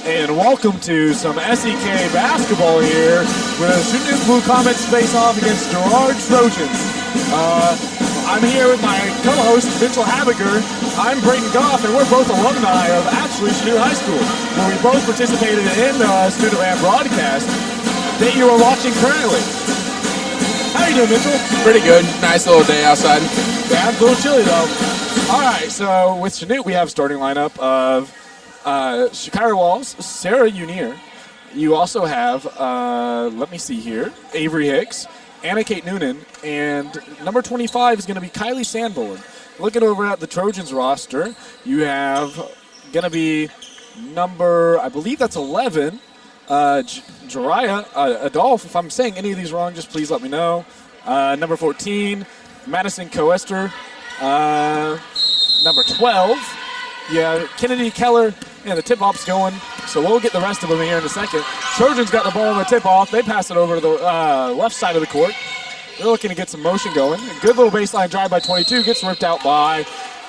And welcome to some SEK basketball here with Chanute Blue Comets face off against Girard Trojans. I'm here with my co-host, Mitchell Habiger. I'm Brayton Goff, and we're both alumni of actually Chanute High School, where we both participated in the student band broadcast that you are watching currently. How are you doing, Mitchell? Pretty good. Nice little day outside. Yeah, it's a little chilly, though. All right, so with Chanute, we have a starting lineup of Shakira Walls, Sarah Unier. You also have, let me see here, Avery Hicks, Anna Kate Noonan, and number 25 is going to be Kylie Sanborn. Looking over at the Trojans roster, you have going to be number, I believe that's 11, Jiraiya Adolph. If I'm saying any of these wrong, just please let me know. Number 14, Madison Coester. Number 12, yeah, Kennedy Keller, and the tip-off's going, so we'll get the rest of them here in a second. Trojans got the ball on the tip-off. They pass it over to the left side of the court. They're looking to get some motion going. A good little baseline drive by 22 gets ripped out by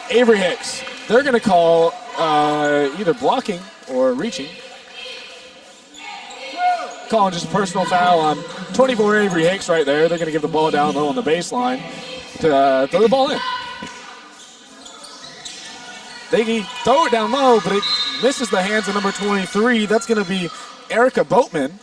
Avery Hicks. They're going to call either blocking or reaching. Calling just a personal foul on 24 Avery Hicks right there. They're going to give the ball down low on the baseline to throw the ball in. They throw it down low, but it misses the hands of number 23. That's going to be Erica Boatman,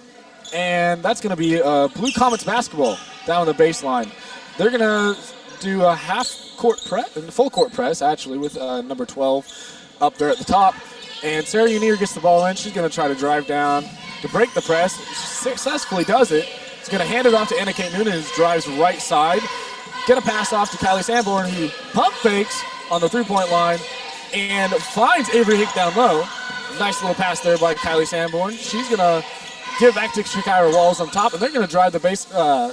and that's going to be Blue Comets basketball down the baseline. They're going to do a half-court press, full-court press, actually, with number 12 up there at the top. And Sarah Unier gets the ball in. She's going to try to drive down to break the press. Successfully does it. She's going to hand it off to Anna Kate Noonan, who drives right side. Going to pass off to Kylie Sanborn, who pump fakes on the three-point line and finds Avery Hick down low. Nice little pass there by Kylie Sanborn. She's going to give back to Shakira Walls on top, and they're going to drive the base down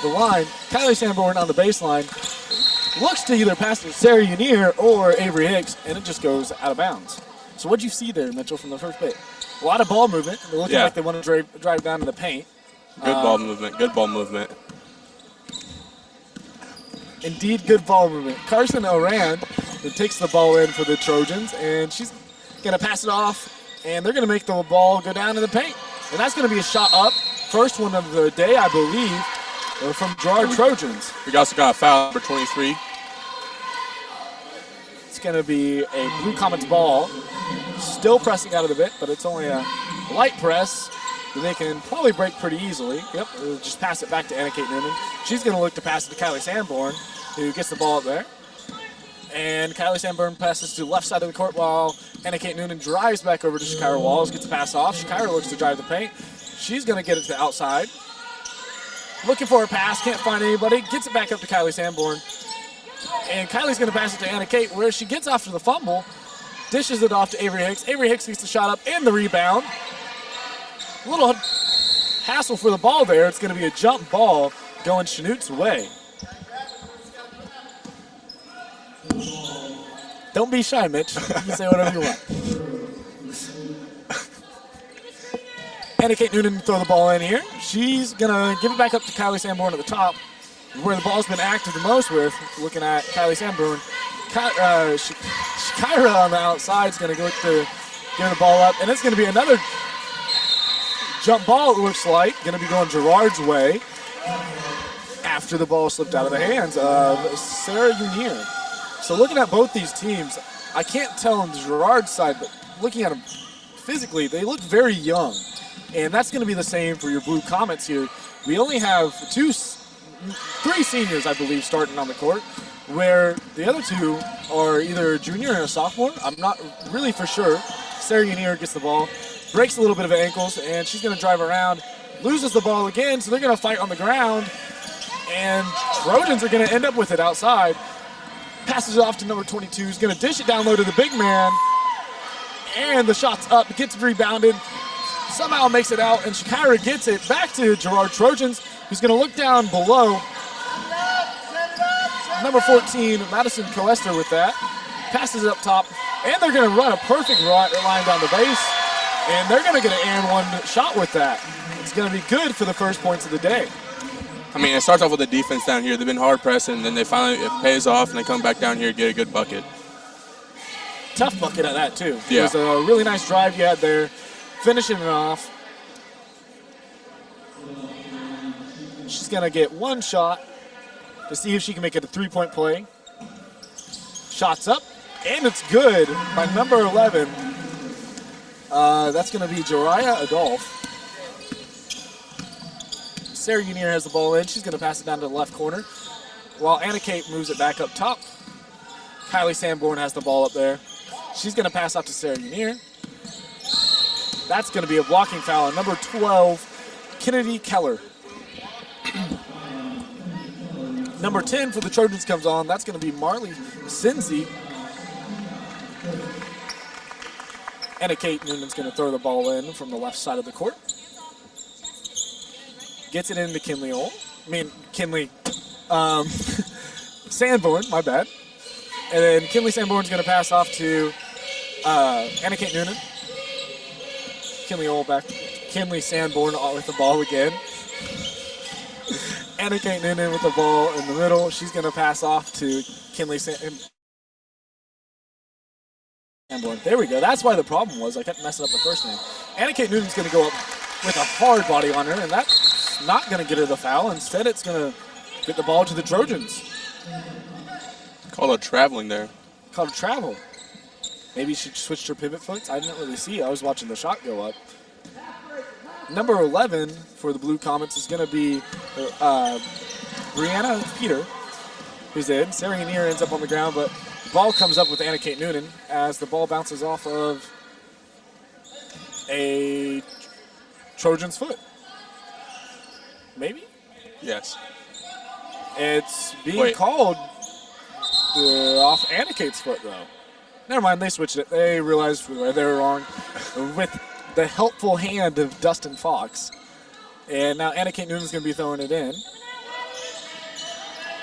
the line. Kylie Sanborn on the baseline looks to either pass to Sarah Unier or Avery Hicks, and it just goes out of bounds. So what did you see there, Mitchell, from the first bit? A lot of ball movement. They're looking like they want to drive down to the paint. Good ball movement. Good ball movement. Indeed, good ball movement. Carson Orand takes the ball in for the Trojans, and she's going to pass it off, and they're going to make the ball go down to the paint. And that's going to be a shot up. First one of the day, I believe, from Girard Trojans. We also got a foul, number 23. It's going to be a Blue Comets ball. Still pressing out of the bit, but it's only a light press that they can probably break pretty easily. Yep, just pass it back to Anna Kate Noonan. She's going to look to pass it to Kylie Sanborn, who gets the ball up there. And Kylie Sanborn passes to the left side of the court while Anna Kate Noonan drives back over to Shakira Walls, gets a pass off. Shakira looks to drive the paint. She's going to get it to the outside. Looking for a pass, can't find anybody. Gets it back up to Kylie Sanborn. And Kylie's going to pass it to Anna Kate, where she gets after the fumble, dishes it off to Avery Hicks. Avery Hicks gets the shot up and the rebound. A little hassle for the ball there. It's going to be a jump ball going Chanute's way. Don't be shy, Mitch. You can say whatever you want. Anna Kate Noonan throw the ball in here. She's going to give it back up to Kylie Sanborn at the top, where the ball's been active the most with, looking at Kylie Sanborn. Shakira on the outside is going to go to give the ball up, and it's going to be another jump ball, it looks like. Going to be going Girard's way after the ball slipped out of the hands of Sarah Unier. So looking at both these teams, I can't tell on the Girard side, but looking at them physically, they look very young. And that's going to be the same for your Blue Comets here. We only have three seniors, I believe, starting on the court, where the other two are either a junior and a sophomore. I'm not really for sure. Sarah Unier gets the ball, breaks a little bit of ankles, and she's going to drive around, loses the ball again, so they're going to fight on the ground. And Trojans are going to end up with it outside. Passes it off to number 22. He's going to dish it down low to the big man. And the shot's up. Gets rebounded. Somehow makes it out. And Shakira gets it back to Girard Trojans, who's going to look down below. Number 14, Madison Coester with that. Passes it up top. And they're going to run a perfect line down the base. And they're going to get an and one shot with that. It's going to be good for the first points of the day. I mean, it starts off with the defense down here. They've been hard pressing, and then they finally, it pays off, and they come back down here and get a good bucket. Tough bucket at that, too. Yeah. It was a really nice drive you had there, finishing it off. She's going to get one shot to see if she can make it a three-point play. Shots up, and it's good by number 11. That's going to be Jariah Adolph. Sarah Unier has the ball in. She's going to pass it down to the left corner, while Anna Kate moves it back up top. Kylie Sanborn has the ball up there. She's going to pass off to Sarah Unier. That's going to be a blocking foul on number 12, Kennedy Keller. Number 10 for the Trojans comes on. That's going to be Marley Cincy. Anna Kate Noonan's going to throw the ball in from the left side of the court. Gets it into Kinley Sanborn, my bad. And then Kinley Sanborn's going to pass off to Anna Kate Noonan. Kinley Sanborn with the ball again. Anna Kate Noonan with the ball in the middle. She's going to pass off to Kinley Sanborn. There we go. That's why the problem was I kept messing up the first name. Anna Kate Noonan's going to go up with a hard body on her, and that's not going to get her the foul. Instead, it's going to get the ball to the Trojans. Call it traveling there. Called a travel. Maybe she switched her pivot foot. I didn't really see. I was watching the shot go up. Number 11 for the Blue Comets is going to be Brianna Peter, who's in. Sarah Unier ends up on the ground, but the ball comes up with Anna Kate Noonan as the ball bounces off of a Trojan's foot. Maybe? Yes. It's being called off Anna Kate's foot, though. Never mind, they switched it. They realized they were wrong with the helpful hand of Dustin Fox. And now Anna Kate Noonan's going to be throwing it in.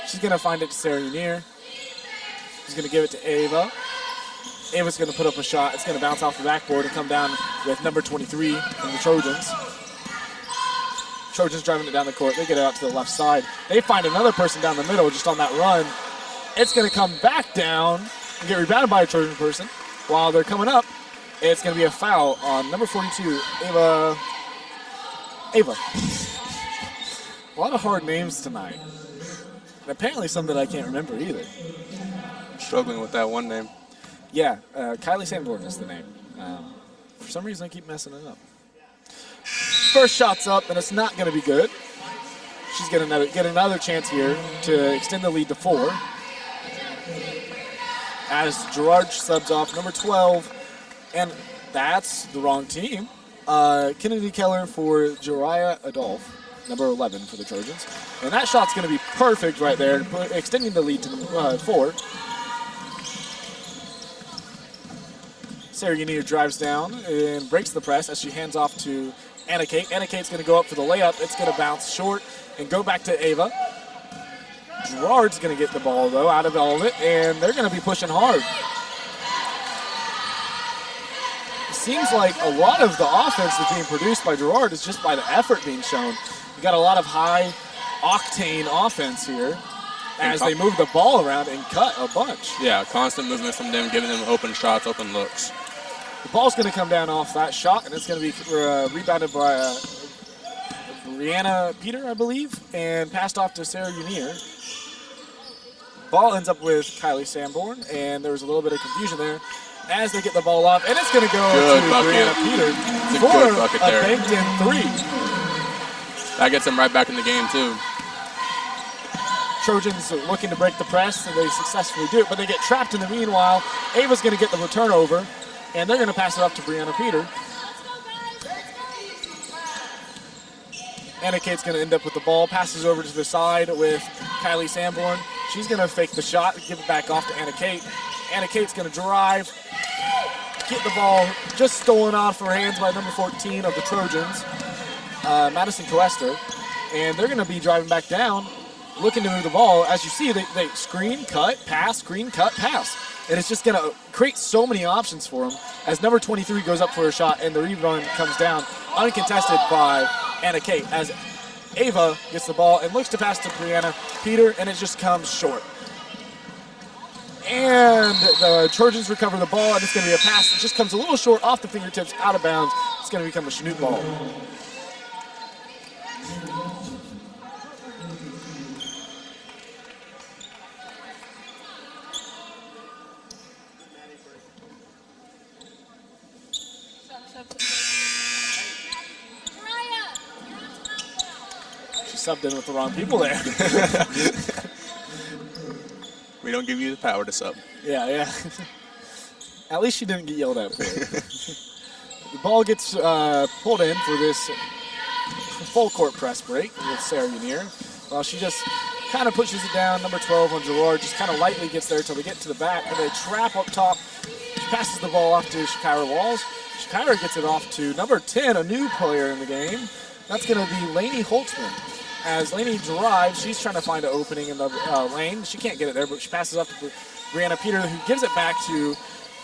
She's going to find it to Sarah Unier. She's going to give it to Ava. Ava's going to put up a shot. It's going to bounce off the backboard and come down with number 23 from the Trojans. Trojans driving it down the court. They get it out to the left side. They find another person down the middle just on that run. It's going to come back down and get rebounded by a Trojan person. While they're coming up, it's going to be a foul on number 42, Ava. A lot of hard names tonight. And apparently some that I can't remember either. I'm struggling with that one name. Yeah, Kylie Sanborn is the name. For some reason, I keep messing it up. First shot's up, and it's not going to be good. She's going to get another chance here to extend the lead to 4. As Girard subs off number 12, and that's the wrong team. Kennedy Keller for Jariah Adolph, number 11 for the Trojans. And that shot's going to be perfect right there, extending the lead to 4. Sarah Unier drives down and breaks the press as she hands off to Anna Kate. Anna Kate's going to go up for the layup. It's going to bounce short and go back to Ava. Girard's going to get the ball, though, out of all of it, and they're going to be pushing hard. It seems like a lot of the offense that's being produced by Girard is just by the effort being shown. You got a lot of high-octane offense here as they move the ball around and cut a bunch. Yeah, constant movement from them, giving them open shots, open looks. The ball's going to come down off that shot, and it's going to be rebounded by Brianna Peter, I believe, and passed off to Sarah Unier. Ball ends up with Kylie Sanborn, and there was a little bit of confusion there as they get the ball off, and it's going to go to Brianna Peter for a banked-in 3. That gets them right back in the game, too. Trojans are looking to break the press, and they successfully do it, but they get trapped in the meanwhile. Ava's going to get the turnover, and they're going to pass it off to Brianna Peter. Anna Kate's going to end up with the ball, passes over to the side with Kylie Sanborn. She's going to fake the shot, give it back off to Anna Kate. Anna Kate's going to drive, get the ball just stolen off her hands by number 14 of the Trojans, Madison Coester. And they're going to be driving back down, looking to move the ball. As you see, they screen, cut, pass, screen, cut, pass. And it's just going to create so many options for them as number 23 goes up for a shot and the rebound comes down uncontested by Anna Kate as Ava gets the ball and looks to pass to Brianna Peter, and it just comes short. And the Trojans recover the ball, and it's going to be a pass that just comes a little short off the fingertips, out of bounds. It's going to become a Chanute ball. Subbed in with the wrong people there. We don't give you the power to sub. Yeah. At least she didn't get yelled at for it. The ball gets pulled in for this full court press break with Sarah Unier. Well, she just kind of pushes it down. Number 12 on Girard just kind of lightly gets there until they get to the back, and they trap up top. She passes the ball off to Shakira Walls. Shakira gets it off to number 10, a new player in the game. That's going to be Lainey Holtzman. As Lainey drives, she's trying to find an opening in the lane. She can't get it there, but she passes up to Brianna Peter, who gives it back to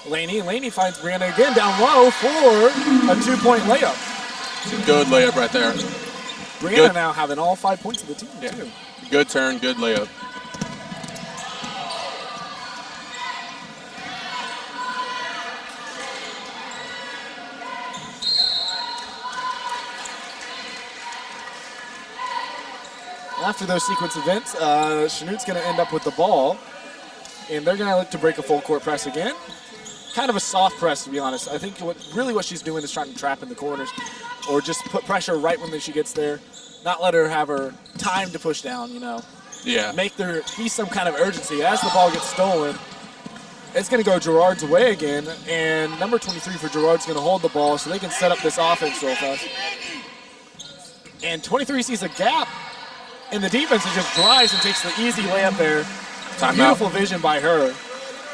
Lainey. Lainey finds Brianna again down low for a 2-point layup. Good layup right there. Brianna now having all 5 points of the team, too. Good turn, good layup. After those sequence events, Chanute's going to end up with the ball, and they're going to look to break a full court press again. Kind of a soft press, to be honest. I think what she's doing is trying to trap in the corners or just put pressure right when she gets there, not let her have her time to push down, Yeah. Make there be some kind of urgency. As the ball gets stolen, it's going to go Girard's way again, and number 23 for Girard's going to hold the ball so they can set up this offense real fast. And 23 sees a gap in the defense and just drives and takes the easy layup there. Timeout. Beautiful vision by her.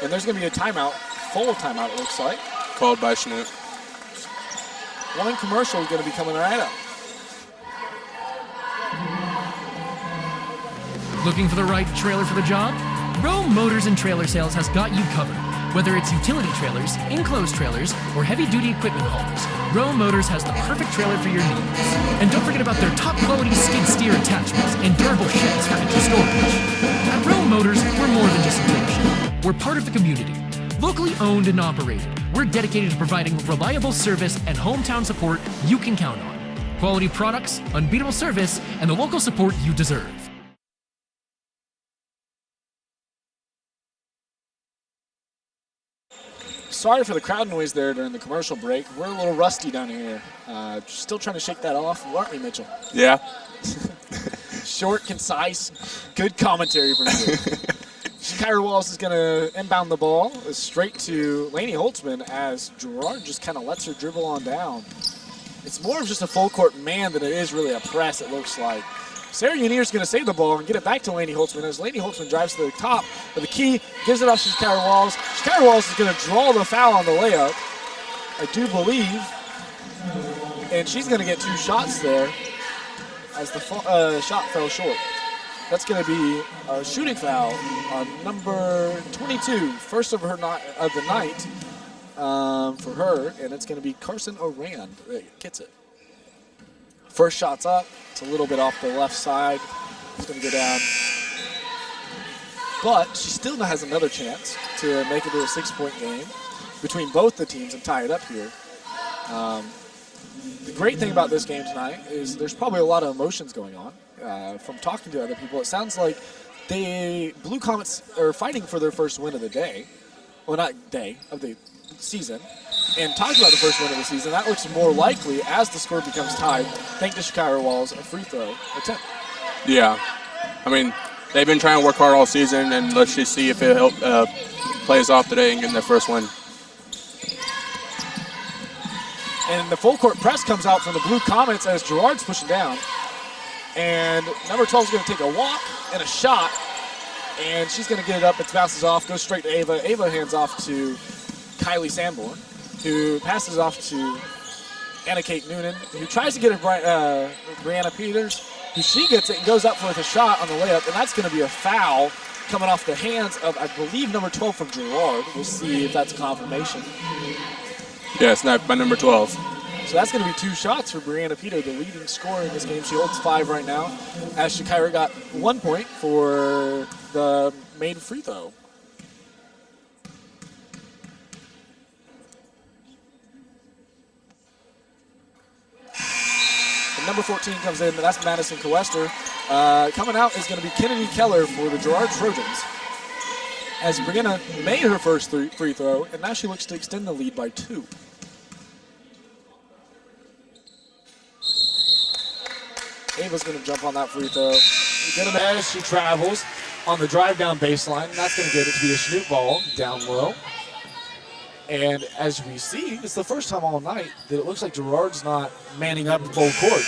And there's going to be a timeout, full timeout it looks like. Called by Chanute. One commercial is going to be coming right up. Looking for the right trailer for the job? Rome Motors and Trailer Sales has got you covered. Whether it's utility trailers, enclosed trailers, or heavy-duty equipment haulers, Rome Motors has the perfect trailer for your needs. And don't forget about their top-quality skid steer attachments and durable sheds for extra storage. At Rome Motors, we're more than just a dealership. We're part of the community. Locally owned and operated, we're dedicated to providing reliable service and hometown support you can count on. Quality products, unbeatable service, and the local support you deserve. Sorry for the crowd noise there during the commercial break. We're a little rusty down here. Still trying to shake that off, aren't we, Mitchell? Yeah. Short, concise, good commentary from you. Shakira Walls is going to inbound the ball straight to Lainey Holtzman as Girard just kind of lets her dribble on down. It's more of just a full court man than it is really a press, it looks like. Sarah Unier is going to save the ball and get it back to Lainey Holtzman as Lainey Holtzman drives to the top of the key, gives it off to Shakira Walls. Shakira Walls is going to draw the foul on the layup, I do believe. And she's going to get 2 shots there as the shot fell short. That's going to be a shooting foul on number 22, first of the night for her, and it's going to be Carson Oran that gets it. First shot's up. It's a little bit off the left side. It's going to go down. But she still has another chance to make it to a 6-point game between both the teams and tie it up here. The great thing about this game tonight is there's probably a lot of emotions going on. From talking to other people, it sounds like Blue Comets are fighting for their first win of the day. Well, not day, of the season. And talking about the first win of the season, that looks more likely as the score becomes tied, thanks to Shakira Walls' a free throw attempt. Yeah. I mean, they've been trying to work hard all season, and let's just see if it plays off today and get their first win. And the full court press comes out from the Blue Comets as Girard's pushing down. And number 12 is going to take a walk and a shot. And she's going to get it up. It bounces off, goes straight to Ava. Ava hands off to Kylie Sanborn, who passes off to Anna Kate Noonan, who tries to get it Brianna Peters, who she gets it and goes up with a shot on the layup. And that's going to be a foul coming off the hands of, I believe, number 12 from Girard. We'll see if that's confirmation. Yeah, it's not by number 12. So that's going to be 2 shots for Brianna Peter, the leading scorer in this game. She holds 5 right now, as Shakira got 1 point for the made free throw. And number 14 comes in, that's Madison Coester. Coming out is going to be Kennedy Keller for the Girard Trojans, as Brianna made her first free throw, and now she looks to extend the lead by 2. Ava's going to jump on that free throw. Get him as she travels on the drive down baseline. That's going to get it to be a Chanute ball down low. And as we see, it's the first time all night that it looks like Girard's not manning up full court.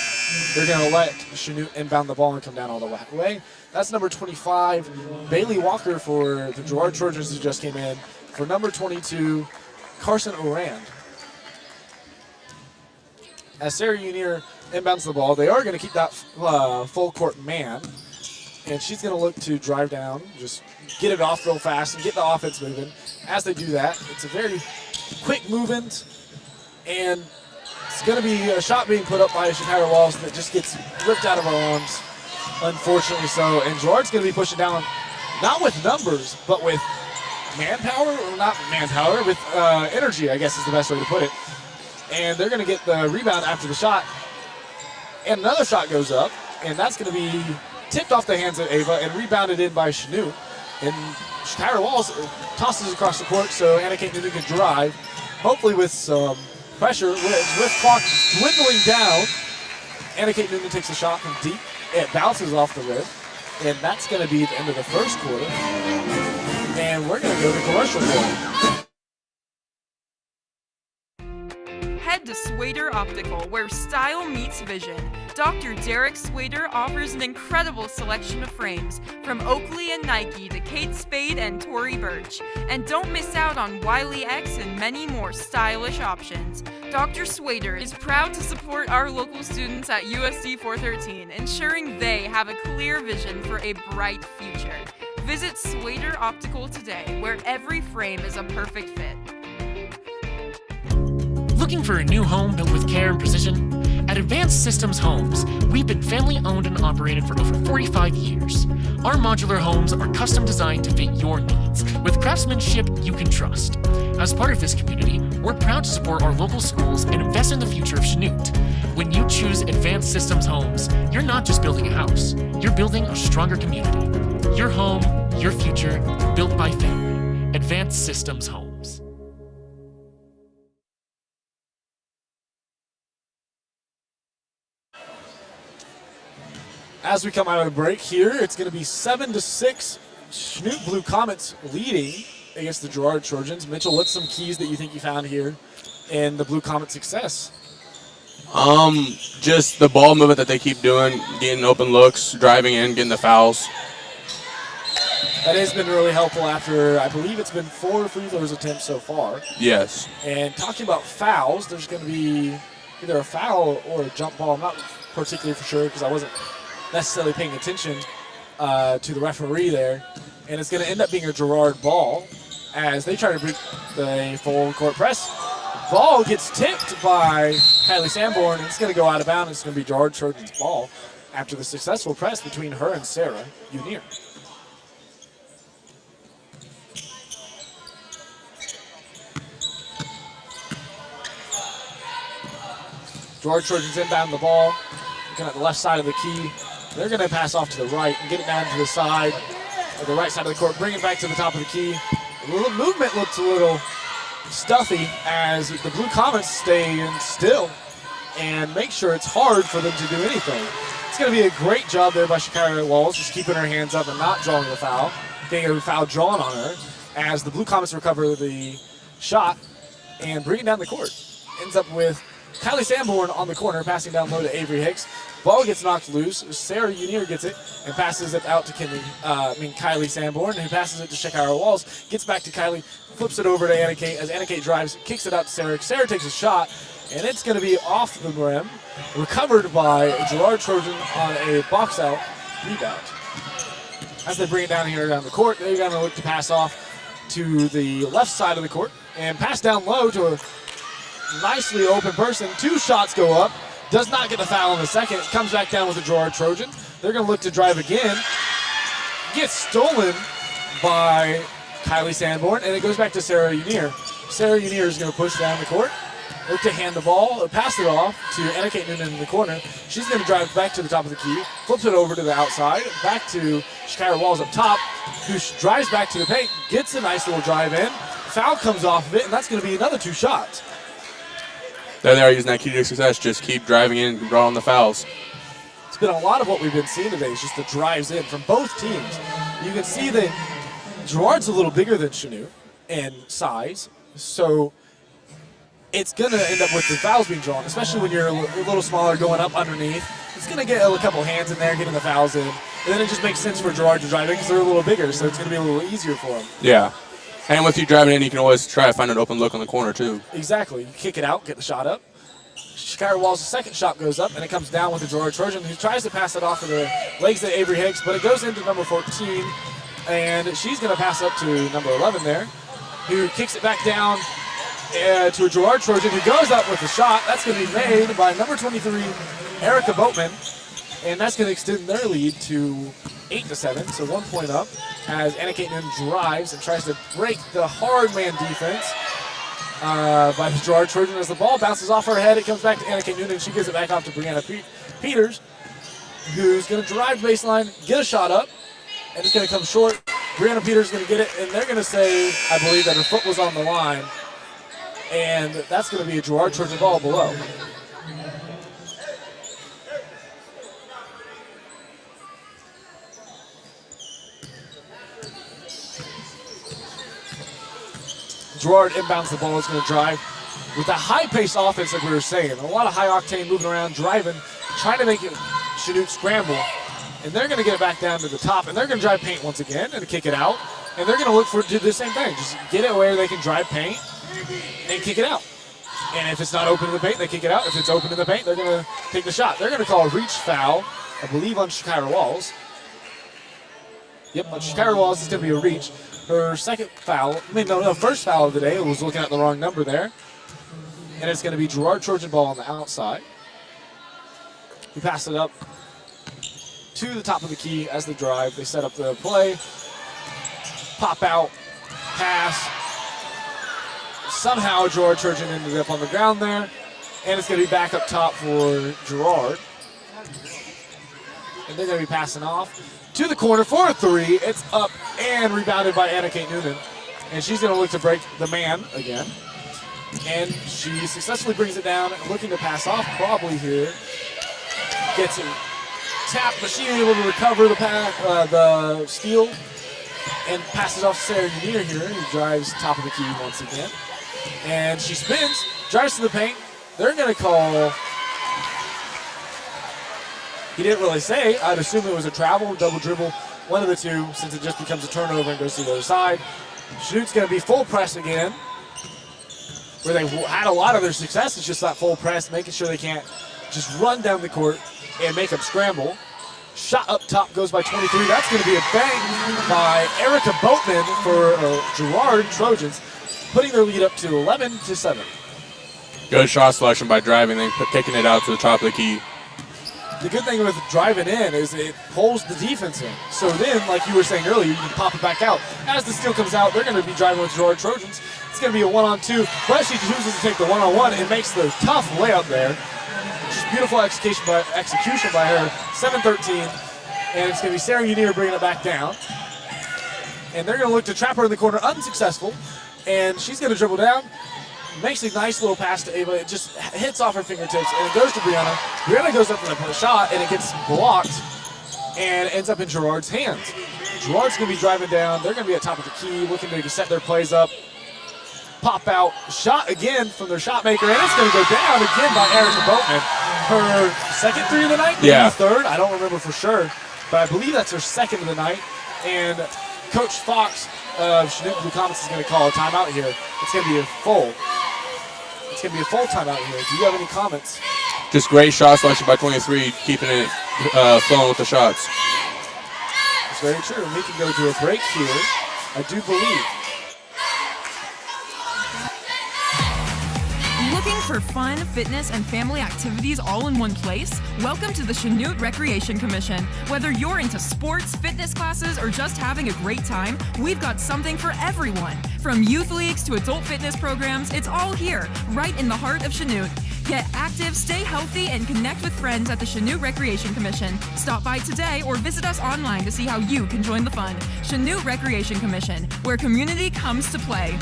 They're going to let Chanute inbound the ball and come down all the way. That's number 25, Bailey Walker for the Girard Trojans who just came in. For number 22, Carson Orand. As Sarah Unier inbounds the ball, they are going to keep that full court man. And she's going to look to drive down, just get it off real fast and get the offense moving. As they do that, it's a very quick movement, and it's going to be a shot being put up by Shakira Walls that just gets ripped out of her arms, unfortunately so. And Girard's going to be pushing down, not with numbers, but with manpower, or not manpower, with energy, I guess is the best way to put it. And they're going to get the rebound after the shot. And another shot goes up, and that's going to be tipped off the hands of Ava and rebounded in by Chanute. And Shakira Walls tosses across the court so Anna Kate Noonan can drive, hopefully with some pressure. With clock dwindling down, Anna Kate Noonan takes a shot from deep. It bounces off the rim, and that's going to be the end of the first quarter. And we're going to go to commercial quarter. Head to Swader Optical, where style meets vision. Dr. Derek Swader offers an incredible selection of frames, from Oakley and Nike to Kate Spade and Tory Burch. And don't miss out on Wiley X and many more stylish options. Dr. Swader is proud to support our local students at USD 413, ensuring they have a clear vision for a bright future. Visit Swader Optical today, where every frame is a perfect fit. Looking for a new home built with care and precision? At Advanced Systems Homes, we've been family-owned and operated for over 45 years. Our modular homes are custom designed to fit your needs, with craftsmanship you can trust. As part of this community, we're proud to support our local schools and invest in the future of Chanute. When you choose Advanced Systems Homes, you're not just building a house, you're building a stronger community. Your home, your future, built by family. Advanced Systems Homes. As we come out of the break here, it's going to be 7-6. Chanute Blue Comets leading against the Girard Trojans. Mitchell, what's some keys that you think you found here in the Blue Comet success? Just the ball movement that they keep doing, getting open looks, driving in, getting the fouls. That has been really helpful after, I believe it's been 4 free throws attempts so far. Yes. And talking about fouls, there's going to be either a foul or a jump ball. I'm not particularly for sure because I wasn't necessarily paying attention to the referee there. And it's going to end up being a Girard ball as they try to break the full court press. Ball gets tipped by Kylie Sanborn, and it's going to go out of bounds. It's going to be Girard Trojans' ball after the successful press between her and Sarah Unier. Girard Trojans inbound the ball, looking at the left side of the key. They're going to pass off to the right and get it down to the side, or the right side of the court, bring it back to the top of the key. The little movement looks a little stuffy as the Blue Comets stay in still and make sure it's hard for them to do anything. It's going to be a great job there by Shakira Walls, just keeping her hands up and not drawing a foul, getting a foul drawn on her as the Blue Comets recover the shot and bring it down the court. Ends up with Kylie Sanborn on the corner, passing down low to Avery Hicks. Ball gets knocked loose. Sarah Unier gets it and passes it out to Kylie Sanborn, who passes it to Shakira Walls. Gets back to Kylie, flips it over to Anna Kate as Anna Kate drives, kicks it out to Sarah. Sarah takes a shot, and it's going to be off the rim, recovered by Girard Trojan on a box out rebound. As they bring it down here down the court, they're going to look to pass off to the left side of the court and pass down low to a nicely open person. 2 shots go up. Does not get the foul in the second. Comes back down with the Girard Trojan. They're going to look to drive again. Gets stolen by Kylie Sanborn, and it goes back to Sarah Unier. Sarah Unier is going to push down the court. Look to hand the ball, or pass it off to Anna Kate Noonan in the corner. She's going to drive back to the top of the key, flips it over to the outside, back to Shakira Walls up top, who drives back to the paint, gets a nice little drive in. Foul comes off of it, and that's going to be another 2 shots. There they are using that key to success. Just keep driving in and drawing the fouls. It's been a lot of what we've been seeing today. It's just the drives in from both teams. You can see that Girard's a little bigger than Chanute in size, so it's going to end up with the fouls being drawn, especially when you're a little smaller going up underneath. It's going to get a couple hands in there, getting the fouls in. And then it just makes sense for Girard to drive in because they're a little bigger, so it's going to be a little easier for them. Yeah. And with you driving in, you can always try to find an open look on the corner, too. Exactly. You kick it out, get the shot up. Shakira Walls' second shot goes up, and it comes down with the Girard Trojan, who tries to pass it off of the legs of Avery Hicks, but it goes into number 14, and she's going to pass up to number 11 there, who kicks it back down to a Girard Trojan, who goes up with a shot. That's going to be made by number 23, Erica Boatman, and that's going to extend their lead to 8-7, so 1 point up, as Anna Kate Noonan drives and tries to break the hard man defense by the Girard Trojan. As the ball bounces off her head, it comes back to Anna Kate Noonan. She gives it back off to Brianna Peters, who's going to drive baseline, get a shot up, and it's going to come short. Brianna Peters is going to get it, and they're going to say, I believe, that her foot was on the line, and that's going to be a Girard Trojan ball below. Girard inbounds the ball, is going to drive with a high-paced offense like we were saying. A lot of high-octane moving around, driving, trying to make it Chanute scramble. And they're going to get it back down to the top, and they're going to drive paint once again and kick it out. And they're going to look for do the same thing. Just get it where they can drive paint and kick it out. And if it's not open in the paint, they kick it out. If it's open in the paint, they're going to take the shot. They're going to call a reach foul, I believe, on Shakira Walls. Yep, on Shakira Walls, it's going to be a reach. Her second foul, first foul of the day, was looking at the wrong number there. And it's going to be Girard Trojan ball on the outside. We pass it up to the top of the key as they drive. They set up the play. Pop out, pass. Somehow Girard Trojan ended up on the ground there. And it's going to be back up top for Girard. And they're going to be passing off to the corner for a 3. It's up and rebounded by Anna Kate Noonan. And she's going to look to break the man again. And she successfully brings it down, looking to pass off probably here. Gets it tapped, but she's able to recover the steal and passes off to Sarah Unier here, who drives top of the key once again. And she spins, drives to the paint. They're going to call... He didn't really say. I'd assume it was a travel, double dribble, one of the two, since it just becomes a turnover and goes to the other side. Chanute's going to be full press again, where they had a lot of their success. It's just that full press, making sure they can't just run down the court and make them scramble. Shot up top goes by 23. That's going to be a bang by Erica Boatman for Girard Trojans, putting their lead up to 11-7. Good shot selection by driving, then kicking it out to the top of the key. The good thing with driving in is it pulls the defense in. So then, like you were saying earlier, you can pop it back out. As the steal comes out, they're going to be driving with Girard Trojans. It's going to be a 1-on-2, but she chooses to take the 1-on-1 and makes the tough layup there. Just beautiful execution by her, 7-13. And it's going to be Sarah Unier bringing it back down. And they're going to look to trap her in the corner, unsuccessful. And she's going to dribble down. Makes a nice little pass to Ava. It just hits off her fingertips, and it goes to Brianna. Brianna goes up for the shot, and it gets blocked and ends up in Girard's hands. Girard's going to be driving down. They're going to be at top of the key, looking to set their plays up. Pop out. Shot again from their shot maker, and it's going to go down again by Erica Boatman. Her second three of the night, maybe Yeah. third. I don't remember for sure, but I believe that's her second of the night. And Coach Fox of Chanute Blue Comets is going to call a timeout here. It's going to be a full. It's going to be a full timeout here. Do you have any comments? Just great shot selection by 23, keeping it flowing with the shots. It's very true. We can go to a break here, I do believe. Looking for fun, fitness, and family activities all in one place? Welcome to the Chanute Recreation Commission. Whether you're into sports, fitness classes, or just having a great time, we've got something for everyone. From youth leagues to adult fitness programs, it's all here, right in the heart of Chanute. Get active, stay healthy, and connect with friends at the Chanute Recreation Commission. Stop by today or visit us online to see how you can join the fun. Chanute Recreation Commission, where community comes to play.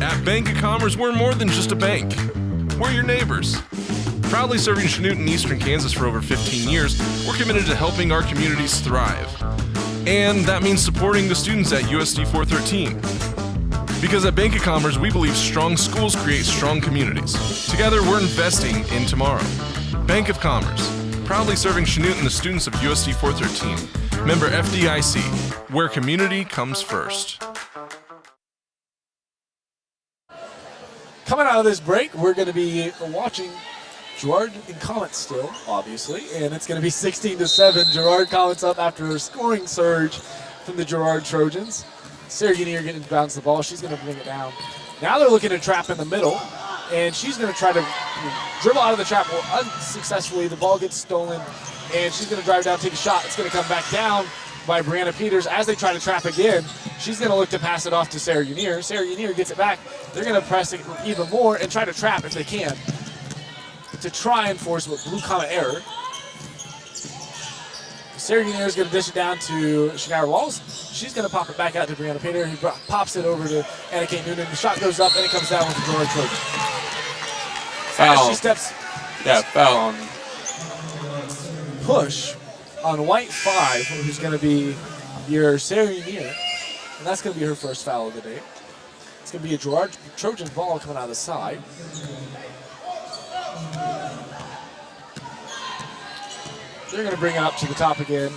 At Bank of Commerce, we're more than just a bank. We're your neighbors. Proudly serving Chanute and Eastern Kansas for over 15 years, we're committed to helping our communities thrive. And that means supporting the students at USD 413. Because at Bank of Commerce, we believe strong schools create strong communities. Together, we're investing in tomorrow. Bank of Commerce, proudly serving Chanute and the students of USD 413. Member FDIC, where community comes first. Coming out of this break, we're going to be watching Girard in Comets still, obviously, and it's going to be 16-7. Girard Comets up after a scoring surge from the Girard Trojans. Sarah Unier getting to bounce the ball. She's going to bring it down. Now they're looking to trap in the middle, and she's going to try to dribble out of the trap unsuccessfully. The ball gets stolen, and she's going to drive down, take a shot. It's going to come back down by Brianna Peters. As they try to trap again, she's going to look to pass it off to Sarah Unier. Sarah Unier gets it back. They're going to press it even more and try to trap if they can to try and force a Blue Comet error. Sarah Unier is going to dish it down to Shakira Walls. She's going to pop it back out to Brianna Peters, who pops it over to Anna Kate Noonan. The shot goes up and it comes down with the Girard Trojan. Foul. As she steps. Yeah, foul on. Push on white 5, who's going to be your Sarah Unier. And that's going to be her first foul of the day. It's going to be a Girard Trojan ball coming out of the side. They're going to bring it up to the top again.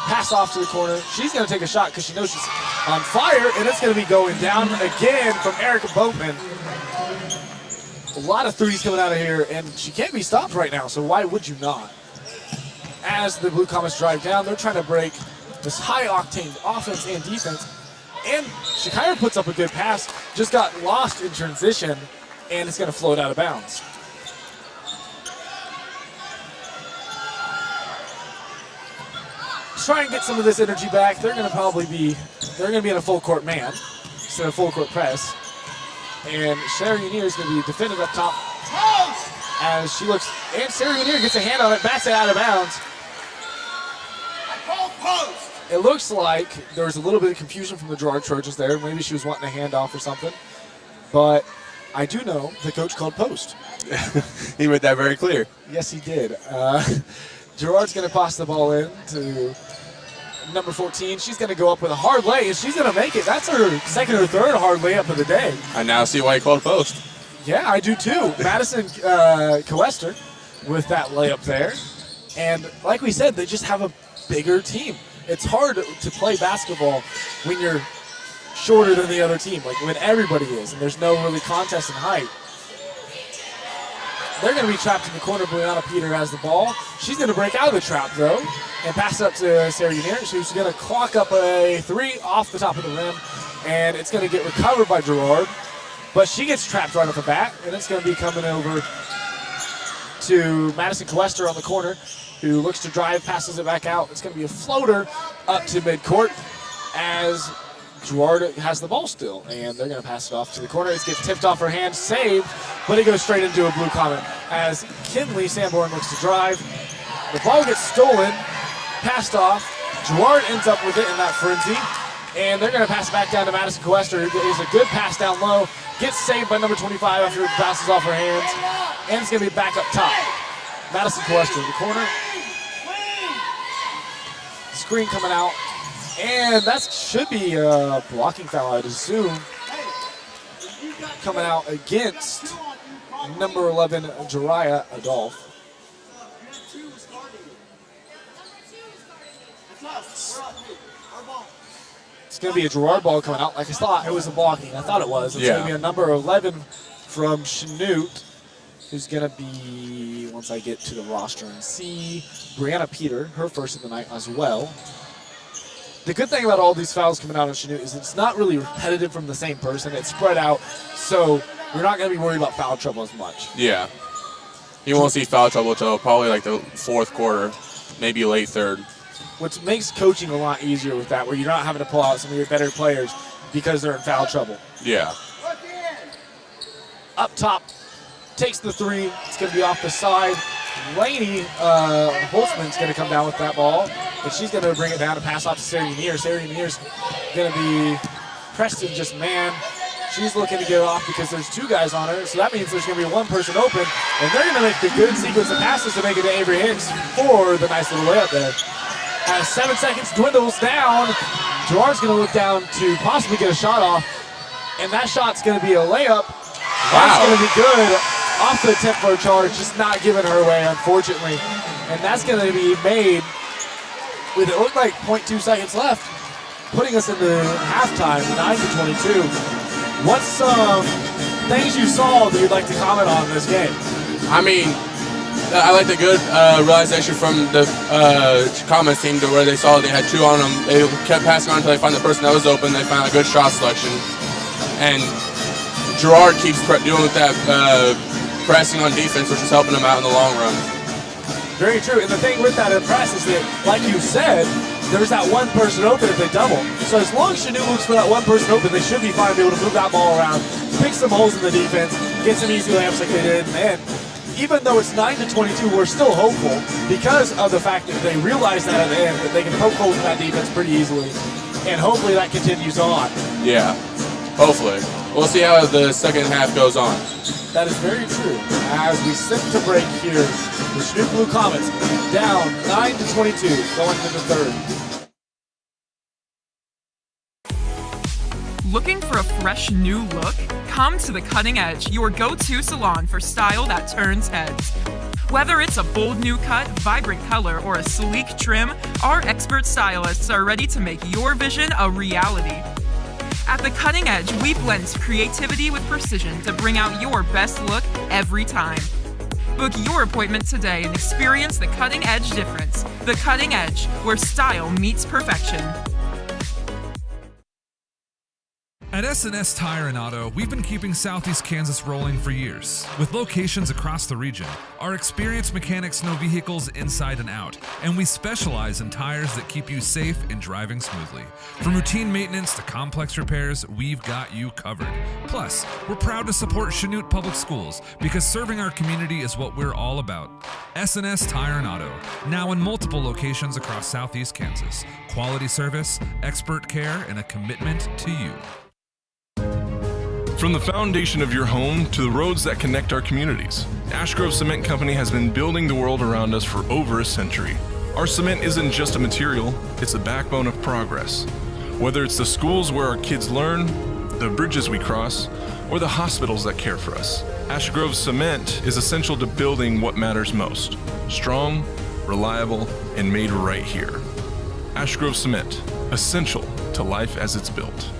Pass off to the corner. She's going to take a shot because she knows she's on fire, and it's going to be going down again from Erica Boatman. A lot of threes coming out of here, and she can't be stopped right now, so why would you not? As the Blue Comets drive down, they're trying to break this high-octane offense and defense. And Shakira puts up a good pass, just got lost in transition, and it's going to float out of bounds. Try and get some of this energy back. They're going to be in a full court man instead of full court press. And Sarah Unier is going to be defended up top as she looks, and Sarah Unier gets a hand on it, bats it out of bounds. It looks like there was a little bit of confusion from the Girard Trojans there. Maybe she was wanting a handoff or something. But I do know the coach called post. He made that very clear. Yes, he did. Girard's going to pass the ball in to number 14. She's going to go up with a hard lay, and she's going to make it. That's her second or third hard layup of the day. I now see why he called post. Yeah, I do too. Madison Coester with that layup there. And like we said, they just have a bigger team. It's hard to play basketball when you're shorter than the other team, like when everybody is, and there's no really contest in height. They're going to be trapped in the corner. Brianna Peter has the ball. She's going to break out of the trap, though, and pass it up to Sarah Unier. She's going to clock up a 3 off the top of the rim, and it's going to get recovered by Girard. But she gets trapped right off the bat, and it's going to be coming over to Madison Coester on the corner, who looks to drive, passes it back out. It's going to be a floater up to midcourt as Girard has the ball still, and they're going to pass it off to the corner. It gets tipped off her hand, saved, but it goes straight into a Blue Comet as Kinley Sanborn looks to drive. The ball gets stolen, passed off. Girard ends up with it in that frenzy, and they're going to pass it back down to Madison Coester, who is a good pass down low, gets saved by number 25 after it passes off her hands, and it's going to be back up top. Madison Coester in the corner. Screen coming out. And that should be a blocking foul, I'd assume. coming out against number 11, Jiraiya Adolph. It's going to be a Girard ball coming out. Like I thought, it was a blocking. I thought it was. It's going to be a number 11 from Chanute, who's going to be, once I get to the roster and see, Brianna Peter, her first of the night as well. The good thing about all these fouls coming out on Chanute is it's not really repetitive from the same person. It's spread out, so we're not going to be worried about foul trouble as much. Yeah. You won't see foul trouble until probably like the fourth quarter, maybe late third. Which makes coaching a lot easier with that, where you're not having to pull out some of your better players because they're in foul trouble. Yeah. Up top, takes the three. It's going to be off the side. Lainey Holtzman's going to come down with that ball, and she's going to bring it down to pass off to Sarah Unier. Sarah Unier's going to be Preston just man. She's looking to get off because there's two guys on her, so that means there's going to be one person open, and they're going to make the good sequence of passes to make it to Avery Hicks for the nice little layup there. As 7 seconds dwindles down, Girard's going to look down to possibly get a shot off, and that shot's going to be a layup. That's going to be good. Off the attempt for a charge, just not giving her away, unfortunately. And that's going to be made with, it looked like 0.2 seconds left, putting us into halftime, 9-22. What's some things you saw that you'd like to comment on in this game? I mean, I like the good realization from the comments team to where they saw they had two on them. They kept passing on until they find the person that was open. They found a good shot selection. And Girard keeps dealing with that pressing on defense, which is helping them out in the long run. Very true. And the thing with that press is that, like you said, there's that one person open if they double. So as long as Chanute looks for that one person open, they should be fine to be able to move that ball around, pick some holes in the defense, get some easy layups like they did. And even though it's 9-22, we're still hopeful because of the fact that they realize that at the end, that they can poke holes in that defense pretty easily. And hopefully that continues on. Yeah, hopefully. We'll see how the second half goes on. That is very true. As we sit to break here, the Chanute Blue Comets down 9-22 going into the third. Looking for a fresh new look? Come to the Cutting Edge, your go-to salon for style that turns heads. Whether it's a bold new cut, vibrant color, or a sleek trim, our expert stylists are ready to make your vision a reality. At the Cutting Edge, we blend creativity with precision to bring out your best look every time. Book your appointment today and experience the cutting edge difference. The Cutting Edge, where style meets perfection. At S&S Tire and Auto, we've been keeping Southeast Kansas rolling for years. With locations across the region, our experienced mechanics know vehicles inside and out, and we specialize in tires that keep you safe and driving smoothly. From routine maintenance to complex repairs, we've got you covered. Plus, we're proud to support Chanute Public Schools because serving our community is what we're all about. S&S Tire and Auto, now in multiple locations across Southeast Kansas. Quality service, expert care, and a commitment to you. From the foundation of your home to the roads that connect our communities, Ash Grove Cement Company has been building the world around us for over a century. Our cement isn't just a material, it's the backbone of progress. Whether it's the schools where our kids learn, the bridges we cross, or the hospitals that care for us, Ash Grove Cement is essential to building what matters most. Strong, reliable, and made right here. Ash Grove Cement, essential to life as it's built.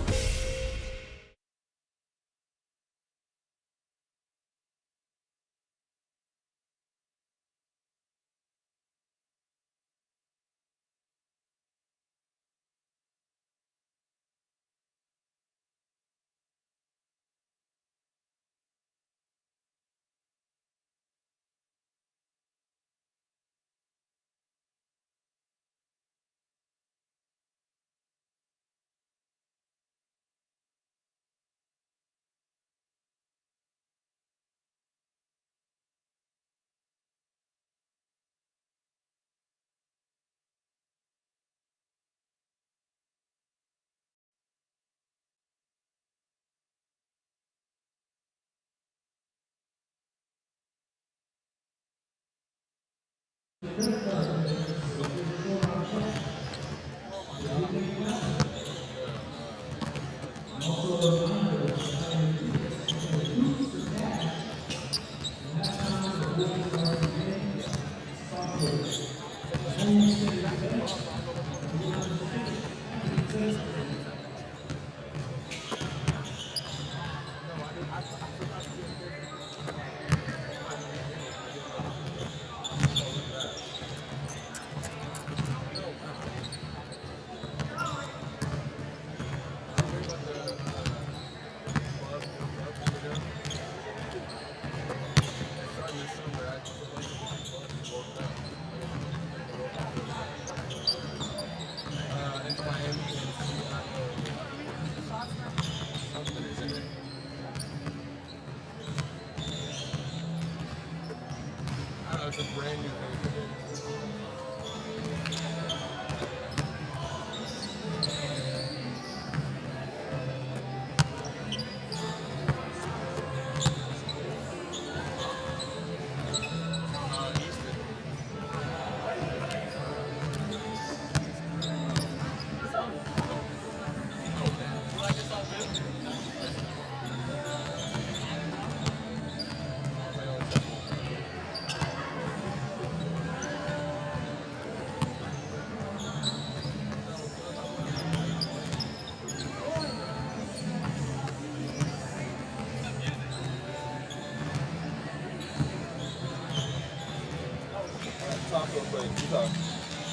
It's a brand new thing.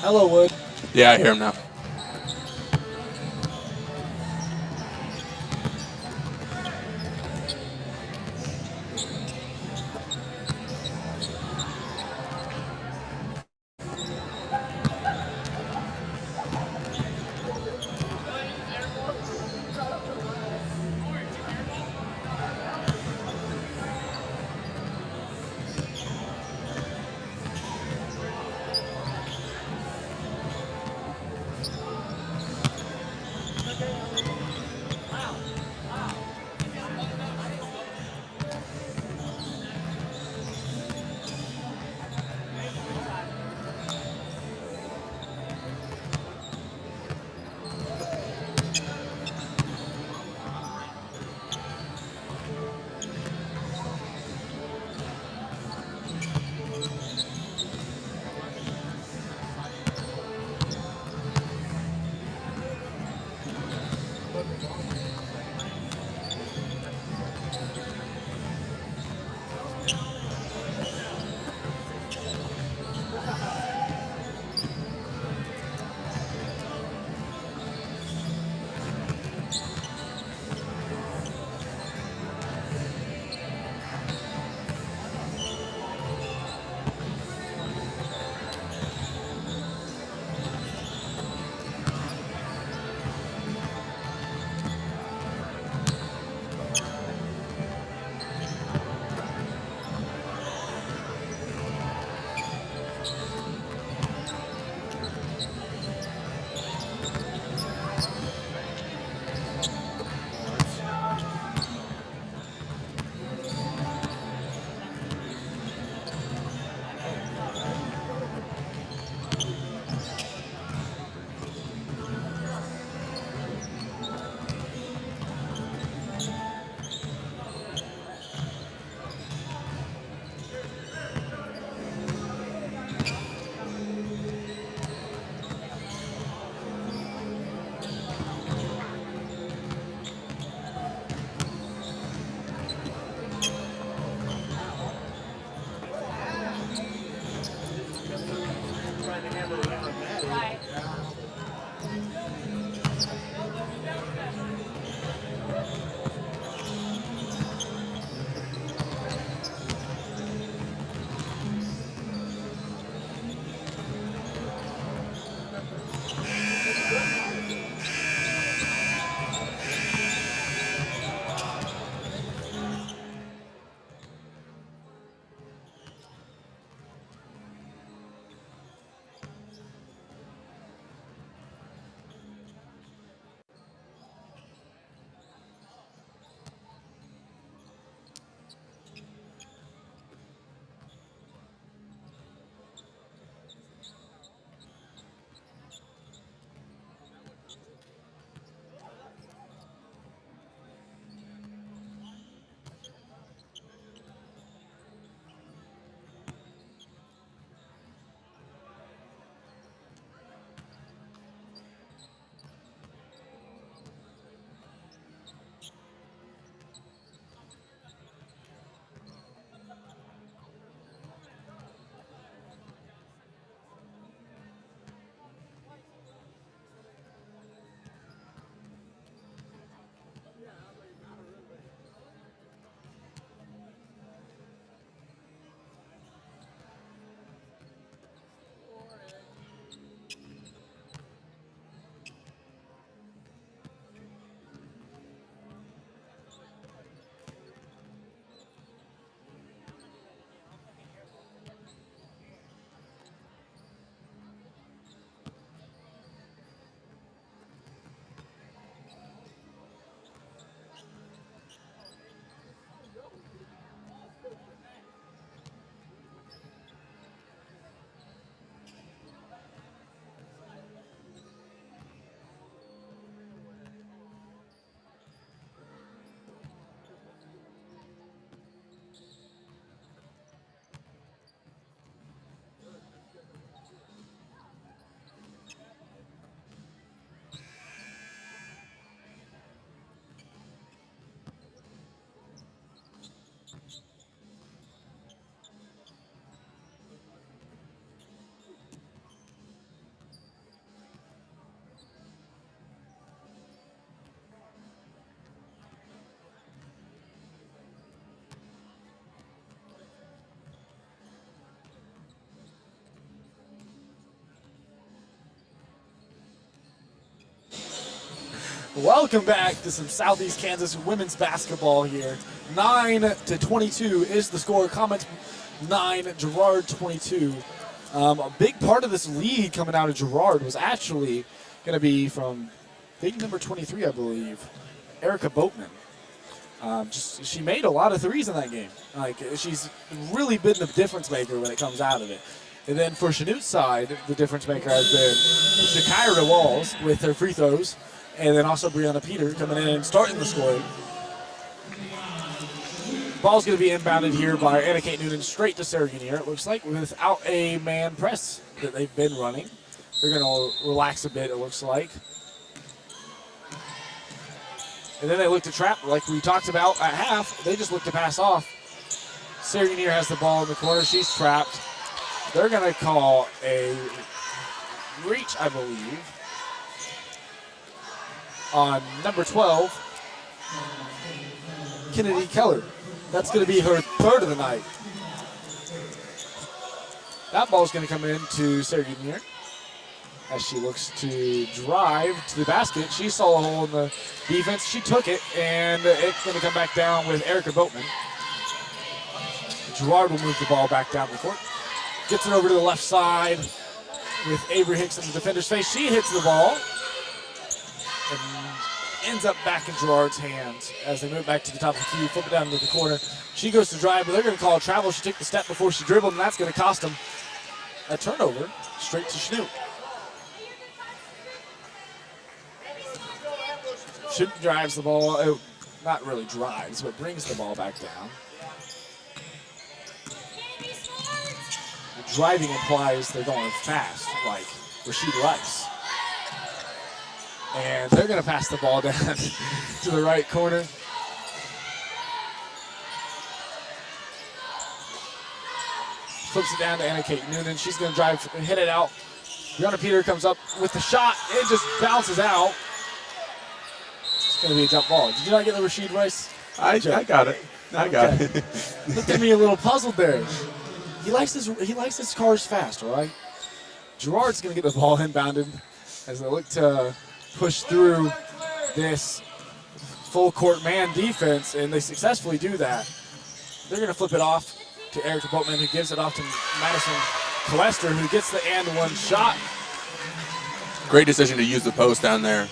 Hello, Wood. Yeah, I hear him now. Welcome back to some Southeast Kansas women's basketball here. 9-22 is the score. Comment 9, Girard 22. A big part of this lead coming out of Girard was actually going to be from big number 23, I believe, Erica Boatman. She made a lot of threes in that game. Like, she's really been the difference maker when it comes out of it. And then for Chanute's side, the difference maker has been Shakira Walls with her free throws, and then also Brianna Peter coming in and starting the scoring. Ball's going to be inbounded here by Anna Kate Noonan straight to Sarah Unier, it looks like, without a man press that they've been running. They're going to relax a bit, it looks like. And then they look to trap, like we talked about at half. They just look to pass off. Sarah Unier has the ball in the corner. She's trapped. They're going to call a reach, I believe, on number 12, Kennedy Keller. That's going to be her third of the night. That ball's going to come in to Sarah Unier as she looks to drive to the basket. She saw a hole in the defense. She took it, and it's going to come back down with Erica Boatman. Girard will move the ball back down the court. Gets it over to the left side with Avery Hicks in the defender's face. She hits the ball and ends up back in Girard's hands as they move back to the top of the key, flip it down into the corner. She goes to drive, but they're going to call a travel. She took the step before she dribbled, and that's going to cost them a turnover straight to Chanute. Chanute drives the ball, not really drives, but brings the ball back down. The driving implies they're going fast, like Rasheed Rice. And they're going to pass the ball down to the right corner. Flips it down to Anna Kate Noonan. She's going to drive and hit it out. Brianna Peter comes up with the shot. It just bounces out. It's going to be a jump ball. Did you not get the Rasheed Rice? I got it. I got it. Looked at me a little puzzled there. He likes his cars fast, all right? Girard's going to get the ball inbounded as they look to push through this full court man defense, and they successfully do that. They're going to flip it off to Erica Boatman, who gives it off to Madison Colester, who gets the and one shot. Great decision to use the post down there.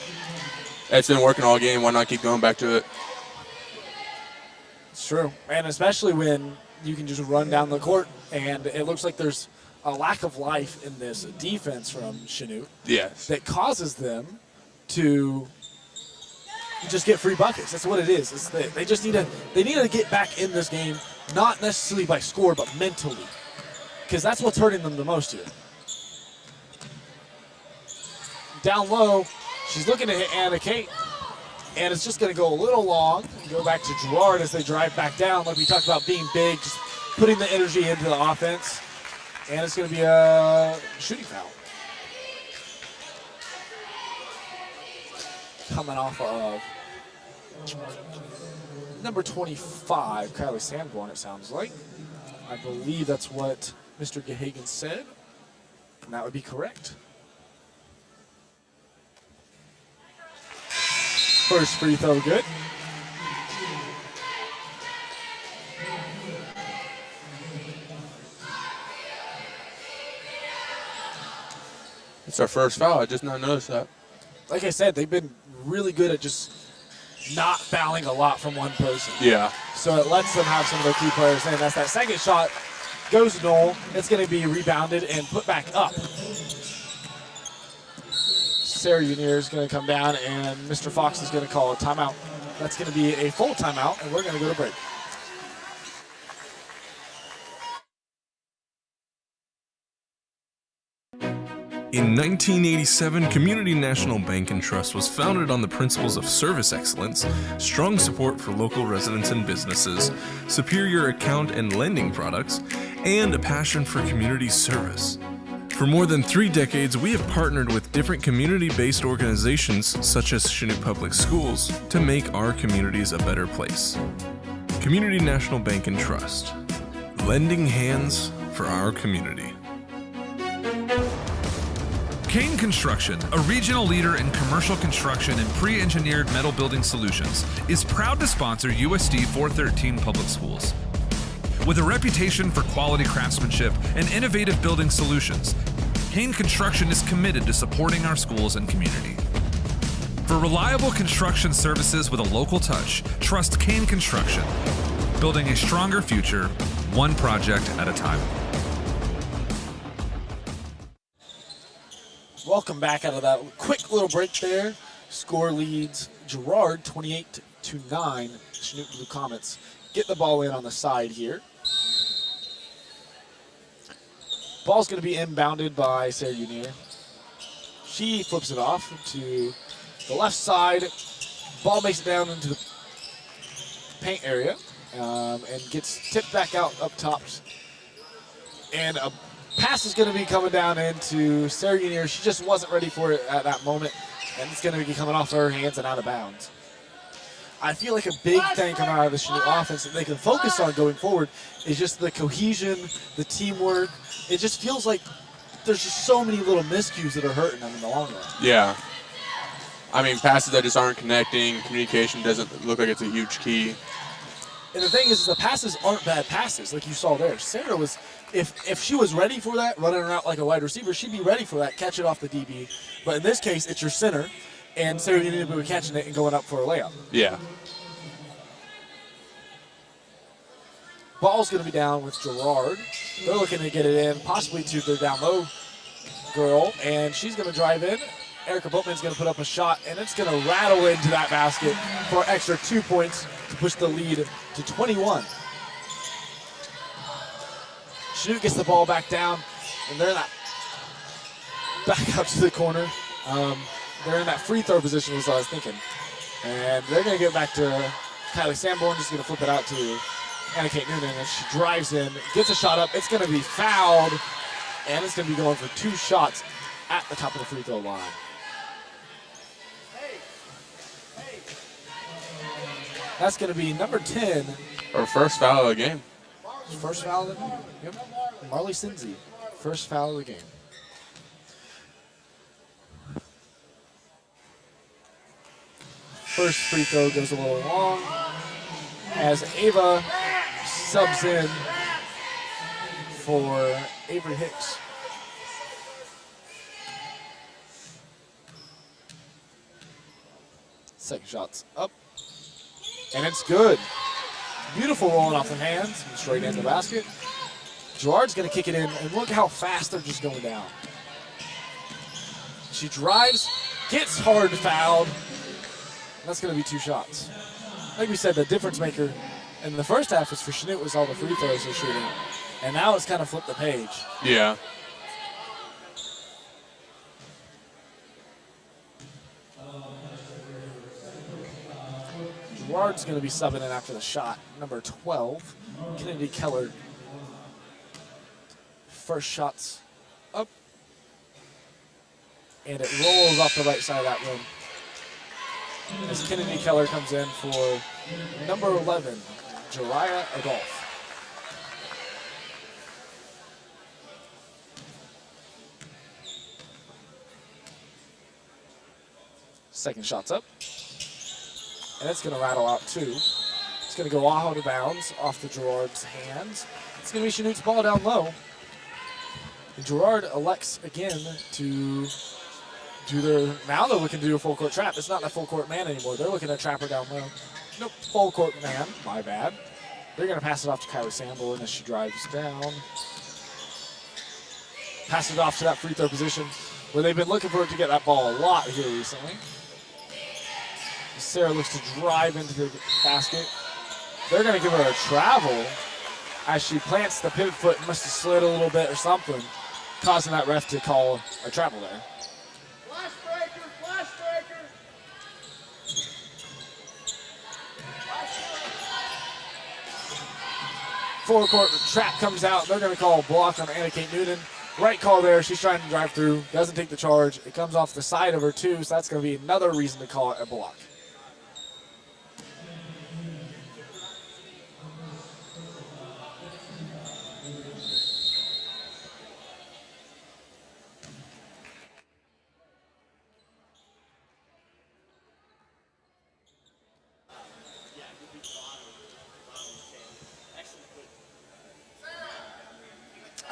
It's been working all game. Why not keep going back to it? It's true, and especially when you can just run down the court, and it looks like there's a lack of life in this defense from Chanute. Yes. That causes them to just get free buckets. That's what it is. It's they just need to get back in this game, not necessarily by score, but mentally, because that's what's hurting them the most here. Down low, she's looking to hit Anna Kate, and it's just going to go a little long and go back to Girard as they drive back down. Like we talked about being big, just putting the energy into the offense, and it's going to be a shooting foul. Coming off of number 25, Kylie Sanborn, it sounds like. I believe that's what Mr. Gahagan said, and that would be correct. First free throw good. It's our first foul. I just not noticed that. Like I said, they've been really good at just not fouling a lot from one person. Yeah. So it lets them have some of their key players in. That's that second shot goes null. It's going to be rebounded and put back up. Sarah Unier is going to come down, and Mr. Fox is going to call a timeout. That's going to be a full timeout, and we're going to go to break. In 1987, Community National Bank and Trust was founded on the principles of service excellence, strong support for local residents and businesses, superior account and lending products, and a passion for community service. For more than 3 decades, we have partnered with different community-based organizations such as Chanute Public Schools to make our communities a better place. Community National Bank and Trust. Lending hands for our community. Kane Construction, a regional leader in commercial construction and pre-engineered metal building solutions, is proud to sponsor USD 413 public schools. With a reputation for quality craftsmanship and innovative building solutions, Kane Construction is committed to supporting our schools and community. For reliable construction services with a local touch, trust Kane Construction, building a stronger future, one project at a time. Welcome back out of that quick little break there. Score leads Girard 28-9. Chanute Blue Comets get the ball in on the side here. Ball's going to be inbounded by Sarah Unier. She flips it off to the left side. Ball makes it down into the paint area and gets tipped back out up top. And a pass is going to be coming down into Sarah Unier. She just wasn't ready for it at that moment, and it's going to be coming off her hands and out of bounds. I feel like a big thing coming out of the Chanute offense that they can focus on going forward is just the cohesion, the teamwork. It just feels like there's just so many little miscues that are hurting them in the long run. Yeah. I mean, passes that just aren't connecting, communication doesn't look like it's a huge key. And the thing is the passes aren't bad passes, like you saw there. Sarah was, if she was ready for that, running her out like a wide receiver, she'd be ready for that, catch it off the DB. But in this case, it's your center, and Sarah needed to be catching it and going up for a layup. Yeah. Ball's going to be down with Girard. They're looking to get it in, possibly to their down low girl, and she's going to drive in. Erica Boatman's going to put up a shot, and it's going to rattle into that basket for an extra 2 points to push the lead to 21. Chanute gets the ball back down, and they're not back out to the corner. They're in that free throw position was what I was thinking. And they're going to get back to Kylie Sanborn, just going to flip it out to Anna Kate Noonan as she drives in, gets a shot up. It's going to be fouled, and it's going to be going for 2 shots at the top of the free throw line. That's going to be number 10. Her first foul of the game. First foul of the game? Yep. Marley Sinzi, first foul of the game. First free throw goes a little long as Ava subs in for Avery Hicks. Second shot's up, and it's good. Beautiful rolling off the hands, and straight in the basket. Girard's going to kick it in, and look how fast they're just going down. She drives, gets hard fouled. That's going to be 2 shots. Like we said, the difference maker in the first half was for Chanute was all the free throws they're shooting, and now it's kind of flipped the page. Yeah. Girard's going to be subbing in after the shot. Number 12, Kennedy Keller. First shot's up. And it rolls off the right side of that rim. As Kennedy Keller comes in for number 11, Jariah Adolph. Second shot's up. And it's going to rattle out 2. It's going to go out of bounds off the Girard's hands. It's going to be Chanute's ball down low. And Girard elects again to do their, now they're looking to do a full court trap. It's not a full court man anymore. They're looking to trap her down low. Nope, full court man, my bad. They're going to pass it off to Kylie Sanborn as she drives down. Pass it off to that free throw position where they've been looking for it to get that ball a lot here recently. Sarah looks to drive into the basket. They're going to give her a travel as she plants the pivot foot and must have slid a little bit or something, causing that ref to call a travel there. Flash breaker, flash breaker. Full court trap comes out. They're going to call a block on Anna Kate Noonan. Right call there. She's trying to drive through. Doesn't take the charge. It comes off the side of her too, so that's going to be another reason to call it a block.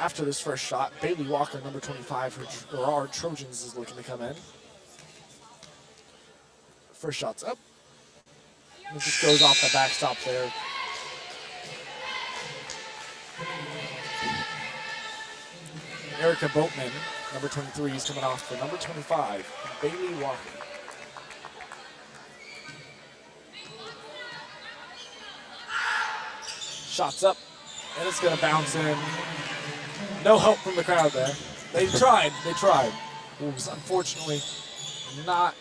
after this first shot, Bailey Walker, number 25 for Girard Trojans, is looking to come in. First shot's up. And it just goes off the backstop there. Erica Boatman, number 23, is coming off for number 25, Bailey Walker. Shots up, and it's going to bounce in. No help from the crowd there. They tried. It was unfortunately not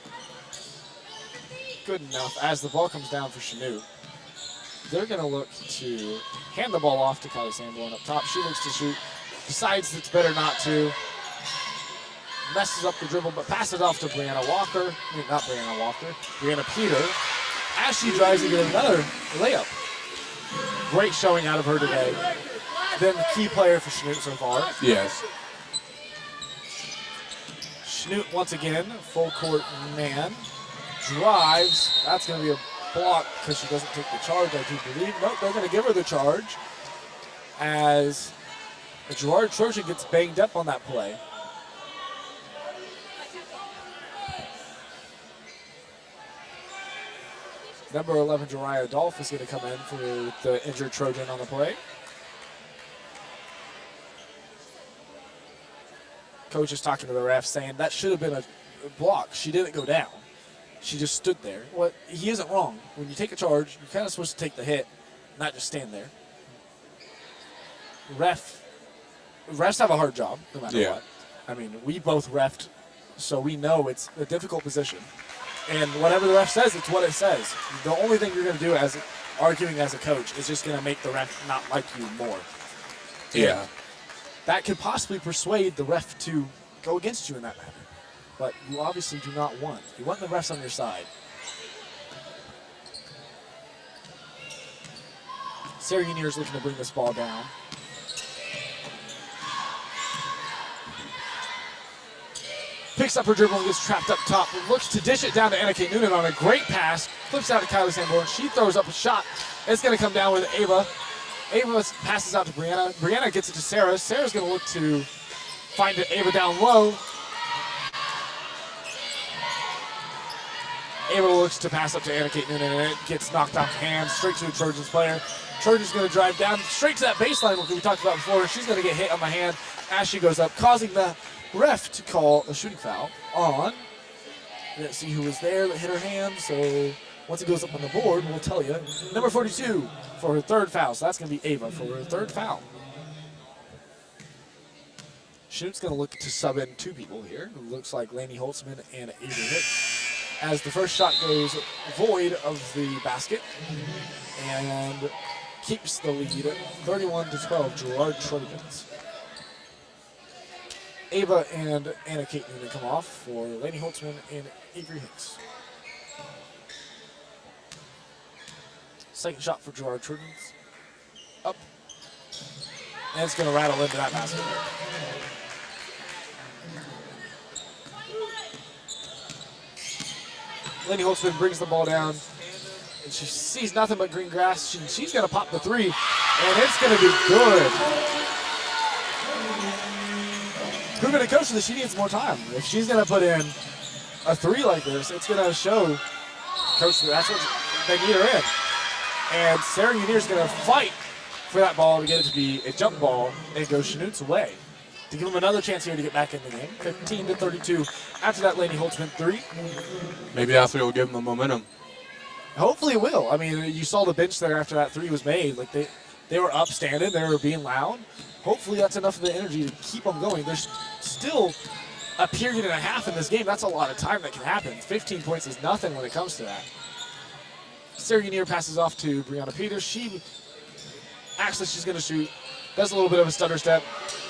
good enough as the ball comes down for Chanute. They're going to look to hand the ball off to Kylie Sanborn up top. She looks to shoot, decides it's better not to. Messes up the dribble, but passes off to Brianna Walker. I mean, not Brianna Walker, Brianna Peter. As she drives to get another layup. Great showing out of her today. Been the key player for Chanute so far. Yes. Chanute once again, full court man. Drives. That's going to be a block because she doesn't take the charge, I do believe. Nope, they're going to give her the charge as a Girard Trojan gets banged up on that play. Number 11, Jariah Dolph, is going to come in for the injured Trojan on the play. Coach is talking to the ref saying that should have been a block. She didn't go down. She just stood there. Well, he isn't wrong. When you take a charge, you're kind of supposed to take the hit, not just stand there. Refs have a hard job, no matter what. I mean, we both refed, so we know it's a difficult position. And whatever the ref says, it's what it says. The only thing you're going to do as arguing as a coach is just going to make the ref not like you more. Yeah. And that could possibly persuade the ref to go against you in that matter. But you obviously do not want. You want the refs on your side. Sarah Unier is looking to bring this ball down. Picks up her dribble and gets trapped up top. Looks to dish it down to Anna Kate Noonan on a great pass. Flips out to Kylie Sanborn. She throws up a shot. It's going to come down with Ava. Ava passes out to Brianna. Brianna gets it to Sarah. Sarah's going to look to find it. Ava down low. Ava looks to pass up to Anna Kate Noonan, and it gets knocked off hands straight to a Trojans player. Trojans going to drive down straight to that baseline like we talked about before. She's going to get hit on the hand as she goes up, causing the ref to call a shooting foul on. Didn't see who was there that hit her hand, so once it goes up on the board, we'll tell you. Number 42 for her third foul, so that's going to be Ava for her third foul. Chanute's going to look to sub in two people here. It looks like Lainey Holtzman and Avery Hicks. As the first shot goes void of the basket and keeps the lead 31-12, Girard Trojans. Ava and Anna Kate Noonan come off for Lainey Holtzman and Avery Hicks. Second shot for Girard Trojans. Up. And it's going to rattle into that basket. Lainey Holtzman brings the ball down. And she sees nothing but green grass. She's going to pop the three. And it's going to be good. Proving to coach that she needs more time. If she's going to put in a three like this, it's going to show coach that that's what they need her in. And Sarah Unier is going to fight for that ball to get it to be a jump ball and go Chanute's way to give them another chance here to get back in the game. 15-32 after that Lainey Holtzman three. Maybe that three will give them the momentum. Hopefully it will. I mean, you saw the bench there after that three was made. Like they were up standing, they were being loud. Hopefully that's enough of the energy to keep them going. There's still a period and a half in this game. That's a lot of time that can happen. 15 points is nothing when it comes to that. Sarah Unier passes off to Brianna Peters. She acts like she's going to shoot. Does a little bit of a stutter step.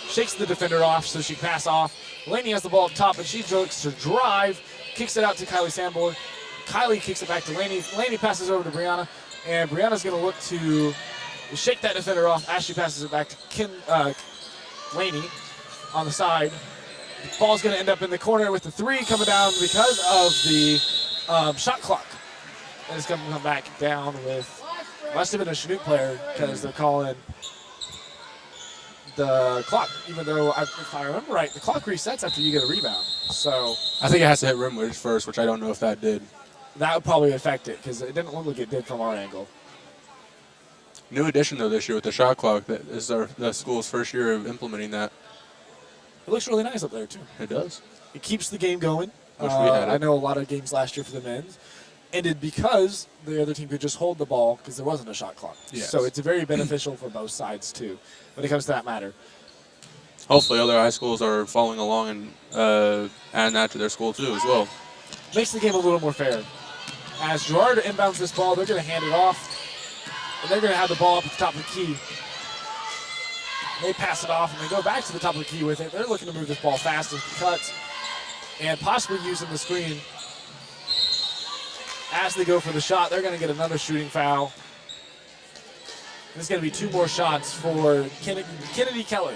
Shakes the defender off so she can pass off. Lainey has the ball up top, and she looks to drive. Kicks it out to Kylie Sanborn. Kylie kicks it back to Lainey. Lainey passes over to Brianna, and Brianna's going to look to shake that defender off as she passes it back to Lainey on the side. The ball's going to end up in the corner with the three coming down because of the shot clock. And it's going to come back down with, must have been a Chanute player because they're calling the clock, even though, if I remember right, the clock resets after you get a rebound. So I think it has to hit rim wedge first, which I don't know if that did. that would probably affect it because it didn't look like it did from our angle. New addition, though, this year with the shot clock. That is the school's first year of implementing that. It looks really nice up there, too. It does. It keeps the game going. Wish we had it. I know a lot of games last year for the men's ended because the other team could just hold the ball because there wasn't a shot clock. Yes. So it's very beneficial for both sides, too, when it comes to that matter. Hopefully other high schools are following along and adding that to their school, too, as well. Makes the game a little more fair. As Girard inbounds this ball, they're going to hand it off, and they're going to have the ball up at the top of the key. They pass it off, and they go back to the top of the key with it. They're looking to move this ball fast as it cuts and possibly using the screen. As they go for the shot, they're going to get another shooting foul. There's going to be 2 more shots for Kennedy Keller.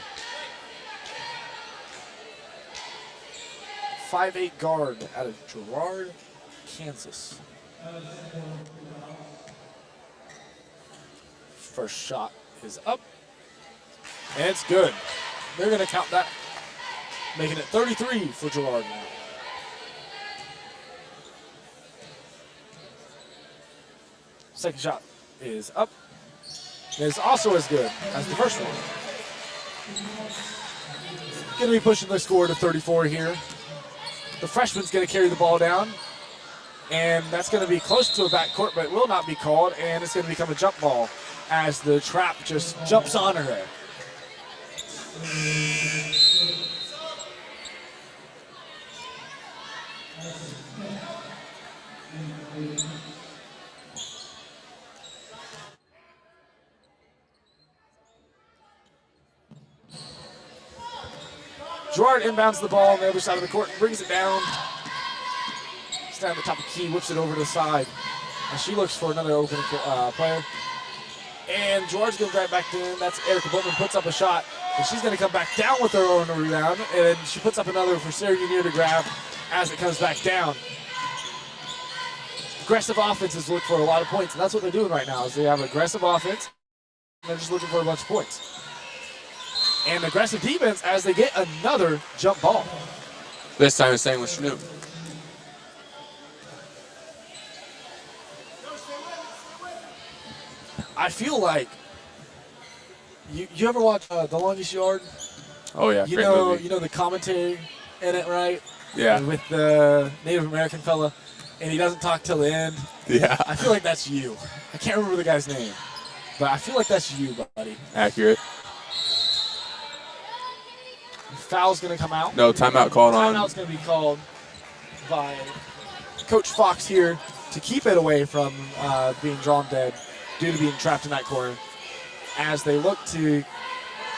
5'8" guard out of Girard, Kansas. First shot is up, and it's good. They're going to count that, making it 33 for Girard now. Second shot is up. It is also as good as the first one. Going to be pushing the score to 34 here. The freshman's going to carry the ball down, and that's going to be close to a backcourt, but will not be called, and it's going to become a jump ball as the trap just jumps on her. Girard inbounds the ball on the other side of the court and brings it down. It's down the top of the key, whips it over to the side. And she looks for another open player. And Girard's going to drive back in. That's Erica Boatman, puts up a shot. And she's going to come back down with her own rebound. And then she puts up another for Sarah Unier to grab as it comes back down. Aggressive offenses look for a lot of points. And that's what they're doing right now is they have aggressive offense. And they're just looking for a bunch of points. And aggressive defense as they get another jump ball. This time it's staying with Chanute. I feel like you ever watch The Longest Yard? Oh, yeah. You great know, movie. you know the commentary in it, right? Yeah. With the Native American fella, and he doesn't talk till the end. Yeah. I feel like that's you. I can't remember the guy's name, but I feel like that's you, buddy. Accurate. Foul's going to come out. No, timeout called on. Timeout's going to be called by Coach Fox here to keep it away from being drawn dead due to being trapped in that corner as they look to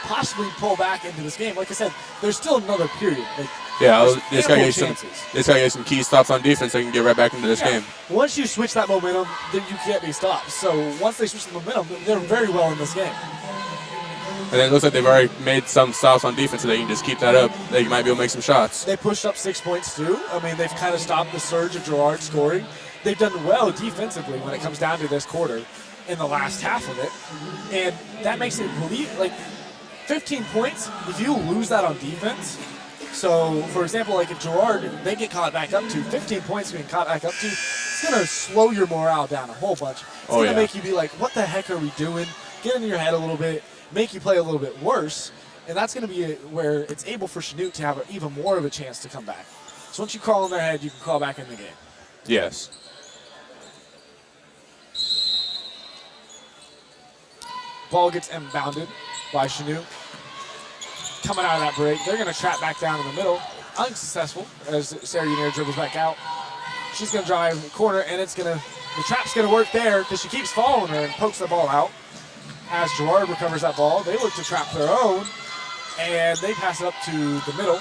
possibly pull back into this game. Like I said, there's still another period. Like, Yeah, this guy there's gave ample some chances. key stops on defense. They can get right back into this game. Once you switch that momentum, then you can't be stopped. So once they switch the momentum, they're very well in this game. And then it looks like they've already made some stops on defense, so they can just keep that up. They might be able to make some shots. They pushed up 6 points too. I mean, they've kind of stopped the surge of Girard scoring. They've done well defensively when it comes down to this quarter in the last half of it. And that makes it believe, like, 15 points, if you lose that on defense. So, for example, like if Girard, they get caught back up to 15 points being caught back up to, it's going to slow your morale down a whole bunch. It's going to make you be like, what the heck are we doing? Get into your head a little bit, make you play a little bit worse. And that's going to be where it's able for Chanute to have even more of a chance to come back. So once you crawl in their head, you can crawl back in the game. Yes. Ball gets inbounded by Chanute. Coming out of that break, they're going to trap back down in the middle. Unsuccessful as Sarah Unier dribbles back out. She's going to drive the corner, and the trap's going to work there because she keeps following her and pokes the ball out. As Girard recovers that ball, they look to trap their own, and they pass it up to the middle.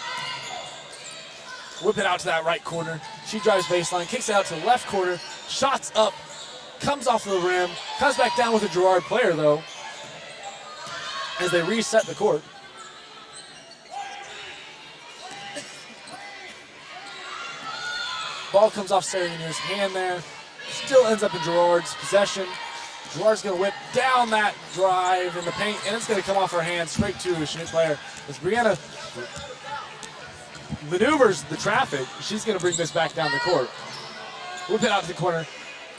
Whip it out to that right corner. She drives baseline, kicks it out to the left corner, shots up, comes off the rim, comes back down with a Girard player, though, as they reset the court. Ball comes off Sarah Unier's hand there. Still ends up in Girard's possession. Girard's going to whip down that drive in the paint, and it's going to come off her hand straight to a Chanute player. As Brianna maneuvers the traffic, she's going to bring this back down the court. Whip it out to the corner.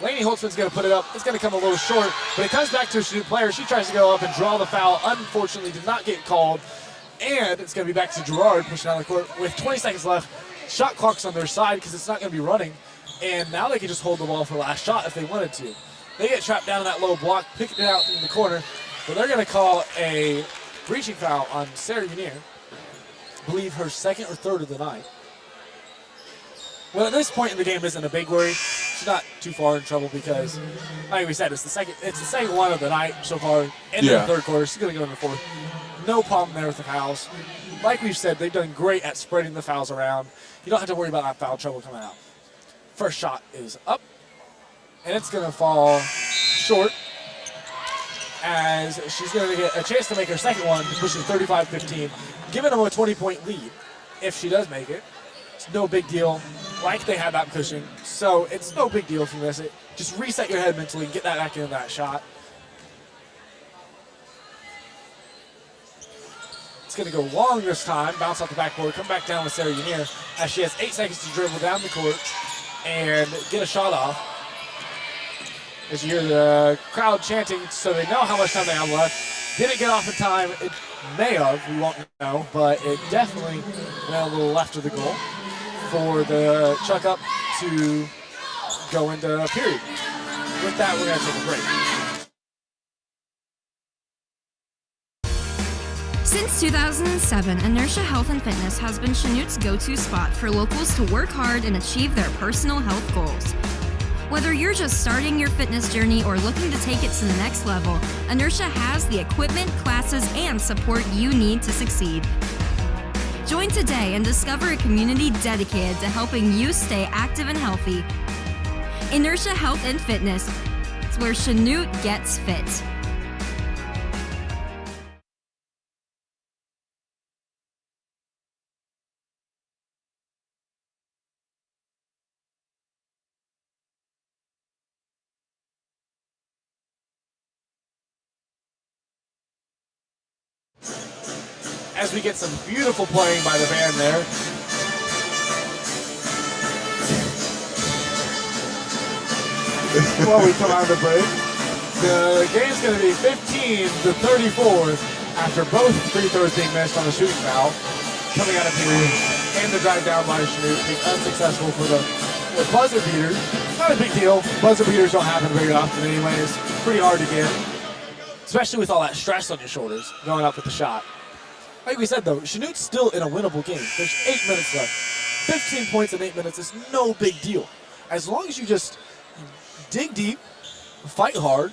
Lainey Holtzman's going to put it up. It's going to come a little short, but it comes back to a Chanute player. She tries to go up and draw the foul. Unfortunately, did not get called. And it's going to be back to Girard pushing down the court with 20 seconds left. Shot clock's on their side because it's not going to be running. And now they can just hold the ball for the last shot if they wanted to. They get trapped down in that low block, picking it out in the corner. But they're going to call a breaching foul on Sarah Unier. I believe her second or third of the night. Well, at this point in the game isn't a big worry. She's not too far in trouble because, like we said, it's the second one of the night so far. End of the third quarter. She's going to go in the fourth. No problem there with the fouls. Like we've said, they've done great at spreading the fouls around. You don't have to worry about that foul trouble coming out. First shot is up, and it's going to fall short as she's going to get a chance to make her second one, pushing 35-15, giving them a 20-point lead if she does make it. It's no big deal, like they had that cushion, so it's no big deal if you miss it. Just reset your head mentally and get that back into that shot. It's going to go long this time, bounce off the backboard, come back down with Sarah Unier as she has 8 seconds to dribble down the court and get a shot off. As you hear the crowd chanting, so they know how much time they have left. Did it get off in time? It may have, we won't know, but it definitely went a little left of the goal for the chuck up to go into period. With that, we're going to take a break. Since 2007, Inertia Health and Fitness has been Chanute's go-to spot for locals to work hard and achieve their personal health goals. Whether you're just starting your fitness journey or looking to take it to the next level, Inertia has the equipment, classes, and support you need to succeed. Join today and discover a community dedicated to helping you stay active and healthy. Inertia Health and Fitness, it's where Chanute gets fit. As we get some beautiful playing by the band there. While we come out of the break, the game's going to be 15-34 after both free throws being missed on the shooting foul. Coming out of period, and the drive down by Chanute being unsuccessful for the buzzer beater. Not a big deal. Buzzer beaters don't happen very often anyways. Pretty hard to get, especially with all that stress on your shoulders going up with the shot. Like we said, though, Chanute's still in a winnable game. There's 8 minutes left. 15 points in 8 minutes is no big deal. As long as you just dig deep, fight hard,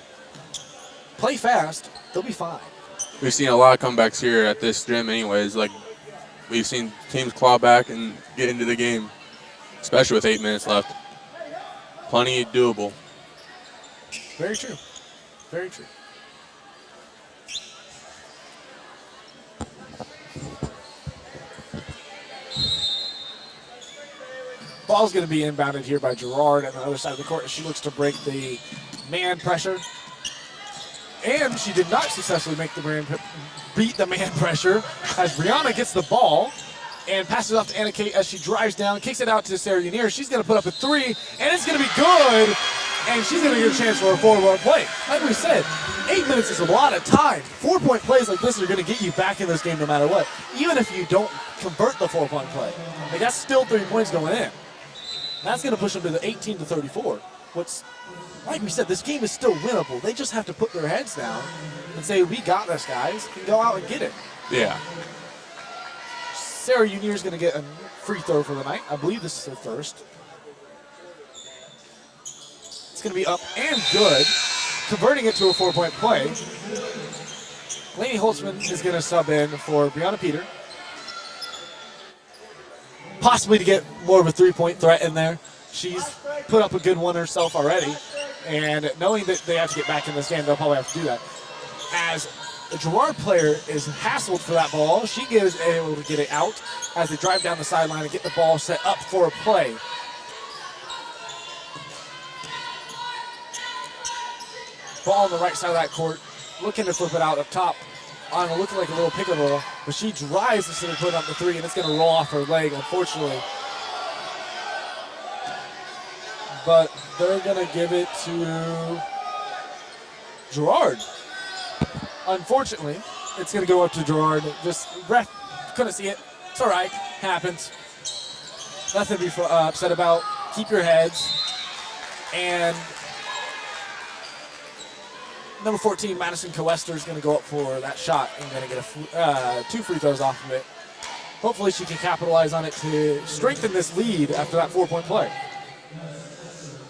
play fast, they'll be fine. We've seen a lot of comebacks here at this gym anyways. Like, we've seen teams claw back and get into the game, especially with 8 minutes left. Plenty doable. Very true. Very true. Ball's going to be inbounded here by Girard on the other side of the court. She looks to break the man pressure. And she did not successfully beat the man pressure as Brianna gets the ball and passes it off to Anna Kate as she drives down, kicks it out to Sarah Unier. She's going to put up a three, and it's going to be good. And she's going to get a chance for a 4-point play. Like we said, 8 minutes is a lot of time. 4-point plays like this are going to get you back in this game no matter what, even if you don't convert the 4-point play. Like, that's still 3 points going in. That's going to push them to the 18-34. Like we said, this game is still winnable. They just have to put their heads down and say, we got this, guys, and go out and get it. Yeah. Sarah Unier is going to get a free throw for the night. I believe this is her first. It's going to be up and good, converting it to a 4-point play. Lainey Holtzman is going to sub in for Brianna Peter. Possibly to get more of a 3-point threat in there. She's put up a good one herself already. And knowing that they have to get back in this game, they'll probably have to do that. As the Girard player is hassled for that ball, she is able to get it out as they drive down the sideline and get the ball set up for a play. Ball on the right side of that court, looking to flip it out up top. Looking like a little pickleball, but she drives instead of putting up the three, and it's going to roll off her leg, unfortunately. But they're going to give it to Girard. Unfortunately, it's going to go up to Girard. Just ref couldn't see it. It's all right. Happens. Nothing to be upset about. Keep your heads. And number 14, Madison Coester, is going to go up for that shot and going to get 2 free throws off of it. Hopefully she can capitalize on it to strengthen this lead after that 4-point play.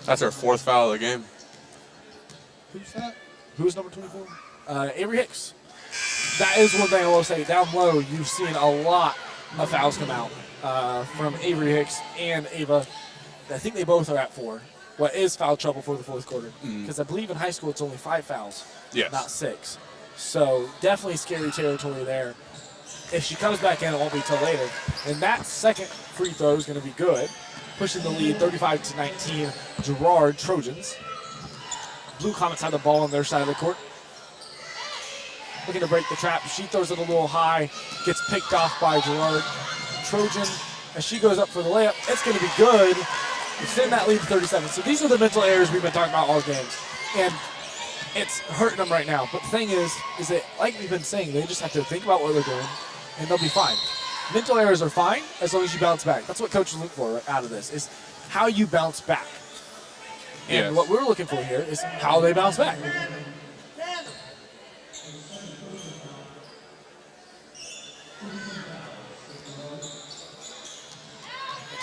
That's her 4th foul of the game. Who's that? Who's number 24? Avery Hicks. That is one thing I will say. Down low, you've seen a lot of fouls come out from Avery Hicks and Ava. I think they both are at 4. What is foul trouble for the 4th quarter? Because I believe in high school it's only 5 fouls, not 6. So definitely scary territory there. If she comes back in, it won't be till later. And that second free throw is going to be good, pushing the lead 35-19. Girard Trojans. Blue Comets have the ball on their side of the court. Looking to break the trap. She throws it a little high, gets picked off by Girard. Trojan, as she goes up for the layup, it's going to be good. Extend that lead to 37. So these are the mental errors we've been talking about all games. And it's hurting them right now. But the thing is that, like we've been saying, they just have to think about what they're doing, and they'll be fine. Mental errors are fine as long as you bounce back. That's what coaches look for out of this, is how you bounce back. And what we're looking for here is how they bounce back.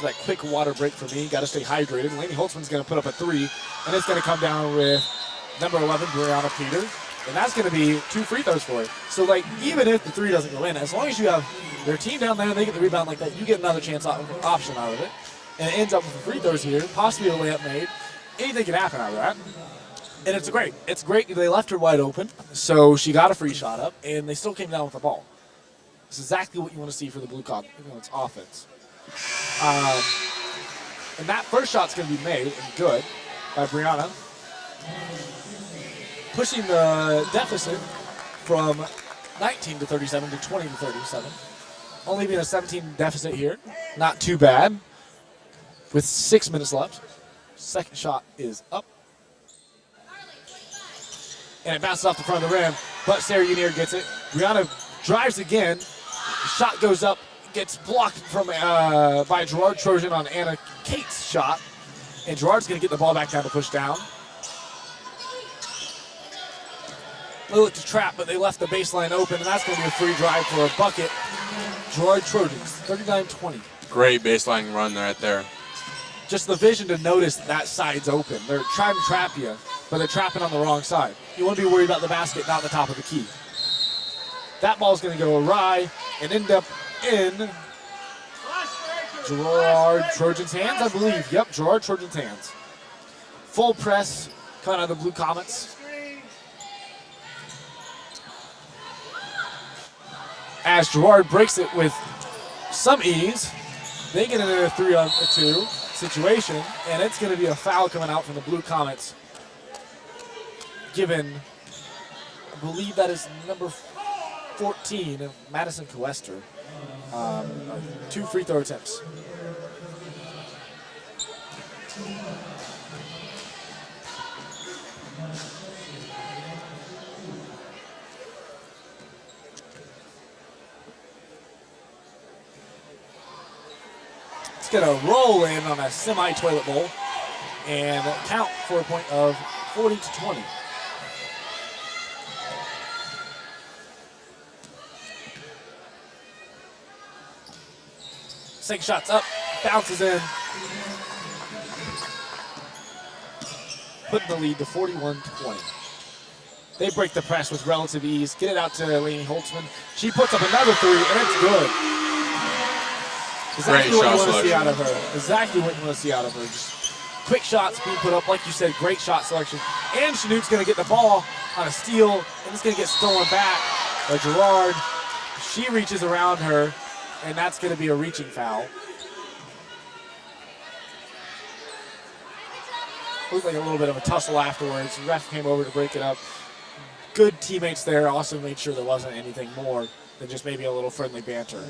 That quick water break for me. Got to stay hydrated. Lainey Holtzman's going to put up a 3, and it's going to come down with number 11, Brianna Peter, and that's going to be 2 free throws for her. So, like, even if the 3 doesn't go in, as long as you have their team down there and they get the rebound like that, you get another chance option out of it, and it ends up with the free throws here, possibly a layup made. Anything can happen out of that, and it's great. It's great. They left her wide open, so she got a free shot up, and they still came down with the ball. It's exactly what you want to see for the Blue Comets offense. And that first shot's going to be made and good by Brianna, pushing the deficit from 19 to 37 to 20 to 37. Only being a 17 deficit here, not too bad. With 6 minutes left, second shot is up, and it bounces off the front of the rim. But Sarah Unier gets it. Brianna drives again. The shot goes up. Gets blocked from by Girard Trojan on Anna Kate's shot. And Girard's going to get the ball back down to push down. They look to trap, but they left the baseline open, and that's going to be a free drive for a bucket. Girard Trojans, 39-20. Great baseline run right there. Just the vision to notice that side's open. They're trying to trap you, but they're trapping on the wrong side. You want to be worried about the basket, not the top of the key. That ball's going to go awry and end up in Girard Trojans' hands, I believe. Yep, Girard Trojans' hands. Full press coming out of the Blue Comets. As Girard breaks it with some ease, they get into a 3-on-2 situation, and it's going to be a foul coming out from the Blue Comets. Given, I believe that is number 14, Madison Coester. 2 free throw attempts. It's going to roll in on a semi-toilet bowl and count for a point of 40-20. Second shot's up, bounces in. Putting the lead to 41-20. They break the press with relative ease. Get it out to Lainey Holtzman. She puts up another 3, and it's good. Exactly what you want to see out of her. Exactly what you want to see out of her. Just quick shots being put up. Like you said, great shot selection. And Chanute's going to get the ball on a steal, and it's going to get stolen back by Girard. She reaches around her, and that's going to be a reaching foul. Looked like a little bit of a tussle afterwards. The ref came over to break it up. Good teammates there. Also made sure there wasn't anything more than just maybe a little friendly banter.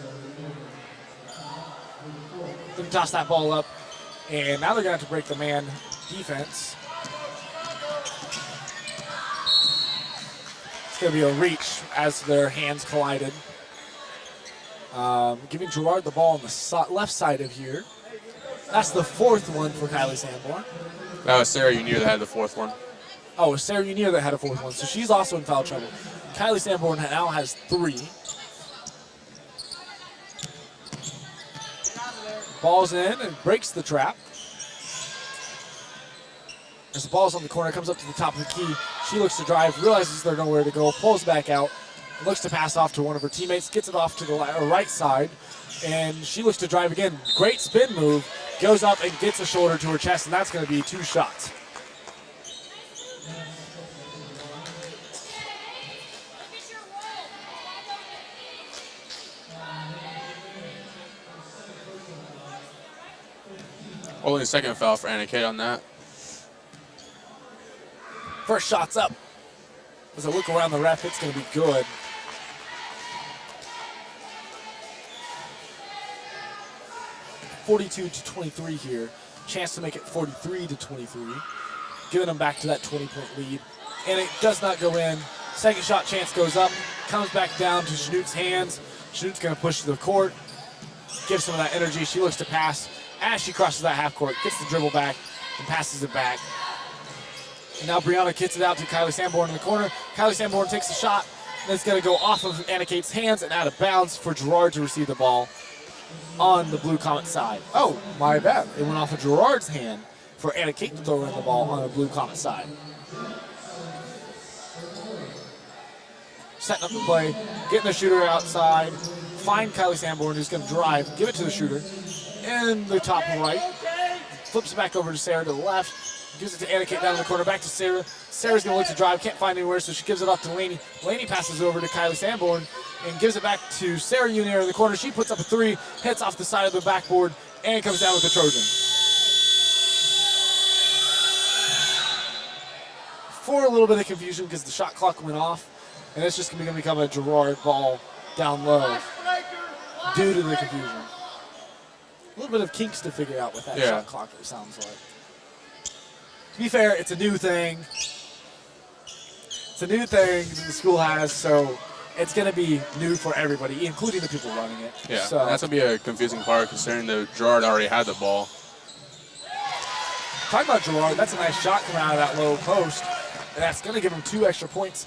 Didn't toss that ball up. And now they're going to have to break the man defense. It's going to be a reach as their hands collided. Giving Girard the ball on the left side of here. That's the fourth one for Kylie Sanborn. That was Sarah Unier that had the fourth one. Oh, it was Sarah Unier that had a fourth one, so she's also in foul trouble. Kylie Sanborn now has 3. Ball's in and breaks the trap. As the ball's on the corner, comes up to the top of the key. She looks to drive, realizes there's nowhere to go, pulls back out, looks to pass off to one of her teammates, gets it off to the right side, and she looks to drive again. Great spin move, goes up and gets a shoulder to her chest, and that's going to be 2 shots. Only second foul for Anna Kate on that. First shot's up. As I look around the ref, it's going to be good. (42-23) here. Chance to make it 43-23. Giving them back to that 20-point lead. And it does not go in. Second shot chance goes up. Comes back down to Chanute's hands. Chanute's going to push to the court. Gives some of that energy. She looks to pass. As she crosses that half court, gets the dribble back and passes it back. And now Brianna kicks it out to Kylie Sanborn in the corner. Kylie Sanborn takes the shot, and it's going to go off of Anna Kate's hands and out of bounds for Girard to receive the ball on the Blue Comet side. Oh, my bad. It went off of Girard's hand for Anna Kate to throw in the ball on the Blue Comet side. Setting up the play, getting the shooter outside, find Kylie Sanborn, who's going to drive, give it to the shooter in the top right. Flips it back over to Sarah to the left. Gives it to Anna Kate down in the corner, back to Sarah. Sarah's going to look to drive, can't find anywhere, so she gives it off to Lainey. Lainey passes it over to Kylie Sanborn and gives it back to Sarah Unier in the corner. She puts up a 3, hits off the side of the backboard, and comes down with the Trojan. For a little bit of confusion because the shot clock went off, and it's just going to become a Girard ball down low due to the confusion. A little bit of kinks to figure out with that shot clock, it sounds like. To be fair, it's a new thing. It's a new thing that the school has, so it's going to be new for everybody, including the people running it. Yeah, so that's going to be a confusing part considering that Girard already had the ball. Talking about Girard, that's a nice shot coming out of that low post. And that's going to give him 2 extra points,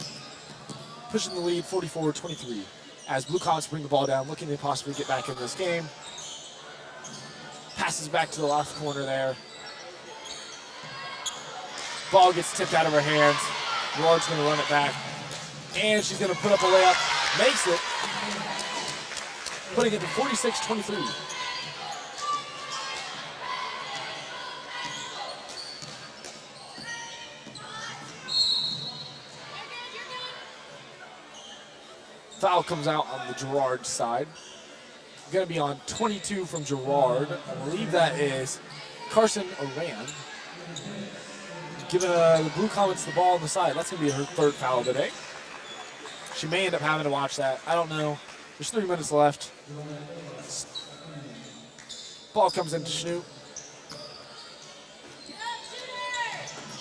pushing the lead 44-23 as Blue Comets bring the ball down, looking to possibly get back in this game. Passes back to the left corner there. Ball gets tipped out of her hands. Girard's going to run it back. And she's going to put up a layup. Makes it. Putting it to 46-23. Foul comes out on the Girard side. Going to be on 22 from Girard. I believe that is Carson Oran. Giving the Blue Comets the ball on the side. That's going to be her 3rd foul of the day. She may end up having to watch that. I don't know. There's 3 minutes left. Ball comes into Chanute.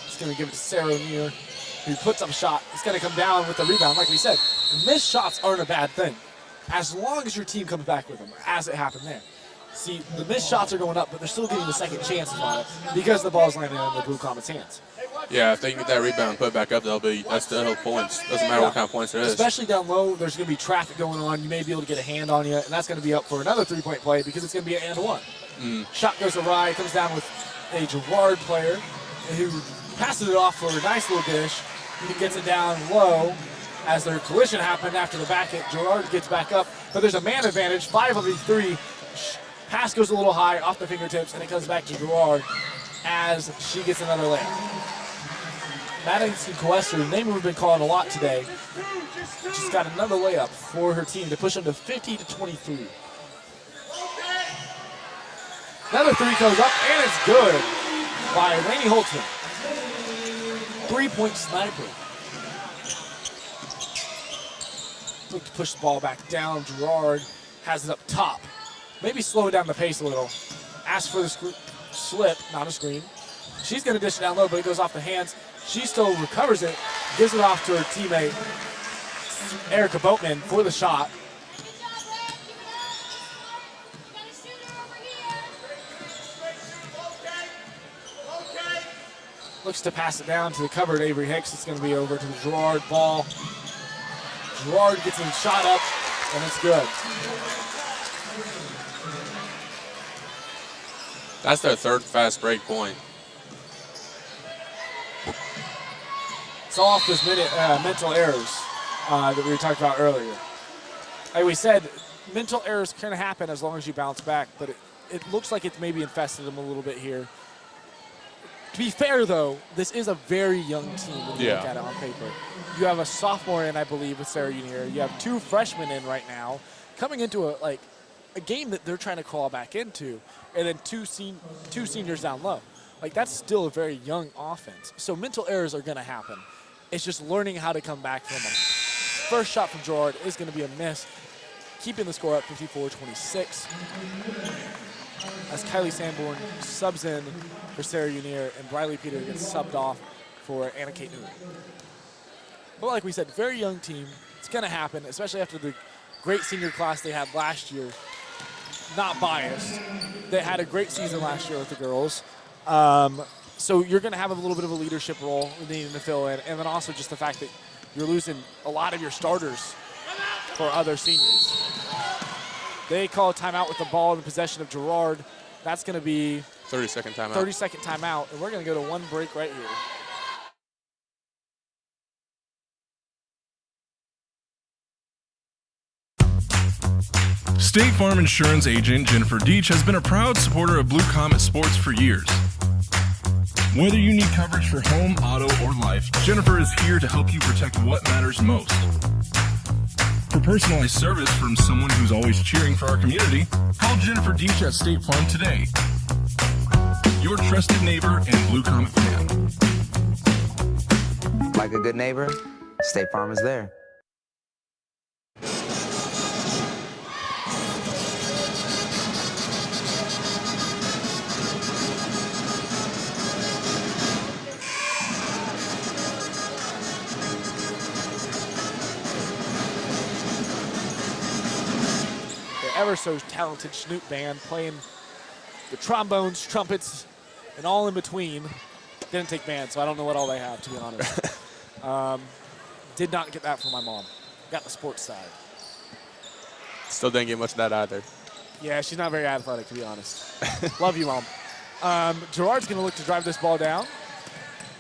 It's going to give it to Sarah O'Neill, who puts up a shot. It's going to come down with the rebound. Like we said, missed shots aren't a bad thing, as long as your team comes back with them, as it happened there. See, the missed shots are going up, but they're still getting the second chances on it because the ball's landing in the Blue Comets' hands. Yeah, if they can get that rebound and put it back up, that's still points. Doesn't matter what kind of points it is. Especially down low, there's going to be traffic going on. You may be able to get a hand on you, and that's going to be up for another 3-point play because it's going to be an and one. Shot goes awry, comes down with a Girard player who passes it off for a nice little dish. He gets it down low as their collision happened after the back hit. Girard gets back up, but there's a man advantage, 5-of-3. Pass goes a little high off the fingertips, and it comes back to Girard as she gets another layup. Madison Coester, the name we've been calling a lot today, just got another layup for her team to push them to 50-23. Another 3 goes up, and it's good by Lainey Holtzman. 3-point sniper. Look to push the ball back down. Girard has it up top. Maybe slow down the pace a little. Ask for the slip, not a screen. She's going to dish it down low, but it goes off the hands. She still recovers it, gives it off to her teammate, Erica Boatman, for the shot. Looks to pass it down to the covered Avery Hicks. It's going to be over to the Girard ball. Girard gets a shot up, and it's good. That's their third fast break point. It's all off those mental errors that we were talking about earlier. Like we said, mental errors can happen as long as you bounce back, but it looks like it's maybe infested them a little bit here. To be fair, though, this is a very young team when you look at it on paper. You have a sophomore in, I believe, with Sarah Unier. You have 2 freshmen in right now, coming into a game that they're trying to crawl back into, and then two seniors down low. Like, that's still a very young offense. So mental errors are going to happen. It's just learning how to come back from them. First shot from Girard is going to be a miss, keeping the score up 54-26. As Kylie Sanborn subs in for Sarah Unier and Briley Peter gets subbed off for Anna Kate Newton. But like we said, very young team. It's going to happen, especially after the great senior class they had last year. Not biased. They had a great season last year with the girls. So you're going to have a little bit of a leadership role needing to fill in. And then also just the fact that you're losing a lot of your starters for other seniors. They call a timeout with the ball in the possession of Girard. That's going to be 30-second timeout. 30-second timeout, and we're going to go to one break right here. State Farm Insurance agent Jennifer Deach has been a proud supporter of Blue Comet Sports for years. Whether you need coverage for home, auto, or life, Jennifer is here to help you protect what matters most. For personalized service from someone who's always cheering for our community, call Jennifer Deach at State Farm today. Your trusted neighbor and Blue Comet fan. Like a good neighbor, State Farm is there. Ever so talented Chanute band playing the trombones, trumpets, and all in between. Didn't take band, so I don't know what all they have, to be honest. Did not get that from my mom. Got the sports side. Still didn't get much of that either. Yeah, she's not very athletic, to be honest. Love you, Mom. Girard's going to look to drive this ball down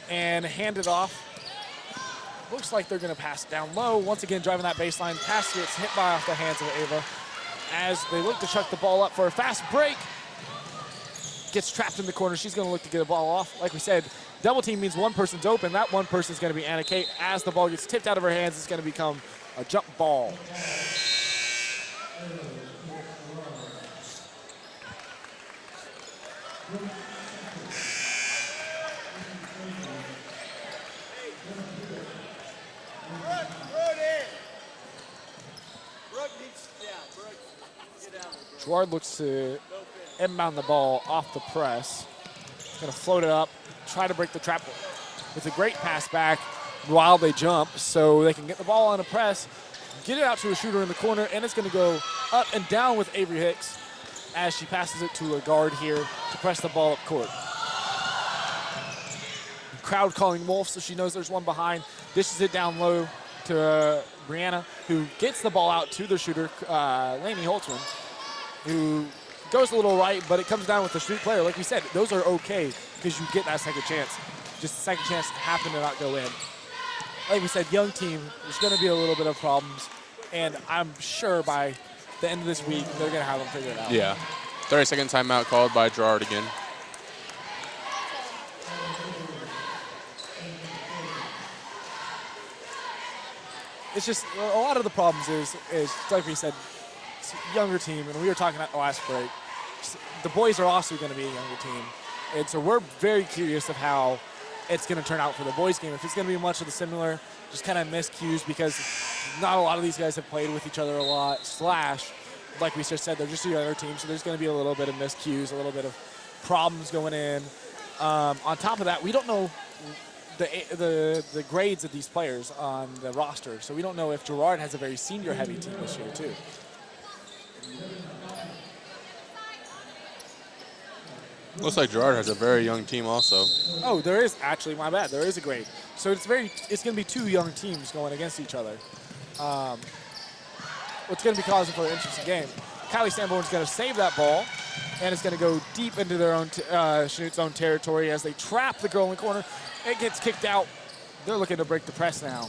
and hand it off. Looks like they're going to pass it down low. Once again, driving that baseline. Pass gets hit by off the hands of Ava. As they look to chuck the ball up for a fast break. Gets trapped in the corner. She's going to look to get the ball off. Like we said, double team means one person's open. That one person is going to be Anna Kate. As the ball gets tipped out of her hands, it's going to become a jump ball. Girard looks to inbound the ball off the press. Going to float it up, try to break the trap with a great pass back while they jump so they can get the ball on a press, get it out to a shooter in the corner, and it's going to go up and down with Avery Hicks as she passes it to a guard here to press the ball up court. Crowd calling Wolf, so she knows there's one behind. Dishes it down low to Brianna, who gets the ball out to the shooter, Lainey Holtzman, who goes a little right, but it comes down with the street player. Like we said, those are okay because you get that second chance. Just a second chance to happen to not go in. Like we said, young team, there's going to be a little bit of problems, and I'm sure by the end of this week, they're going to have them figured out. Yeah. 30-second timeout called by Girard again. It's just a lot of the problems is like we said, it's a younger team, and we were talking at the last break. The boys are also going to be a younger team, and so we're very curious of how it's going to turn out for the boys' game. If it's going to be much of the similar, just kind of miscues because not a lot of these guys have played with each other a lot, / like we just said, they're just a younger team, so there's going to be a little bit of miscues, a little bit of problems going in. On top of that, we don't know the grades of these players on the roster, so we don't know if Girard has a very senior-heavy team this year, too. Looks like Girard has a very young team also. Oh, there is actually, my bad, there is a grade. So it's going to be 2 young teams going against each other. What's going to be causing for an interesting game. Kylie Sanborn's going to save that ball, and it's going to go deep into their own Chanute's own territory as they trap the girl in the corner. It gets kicked out. They're looking to break the press now.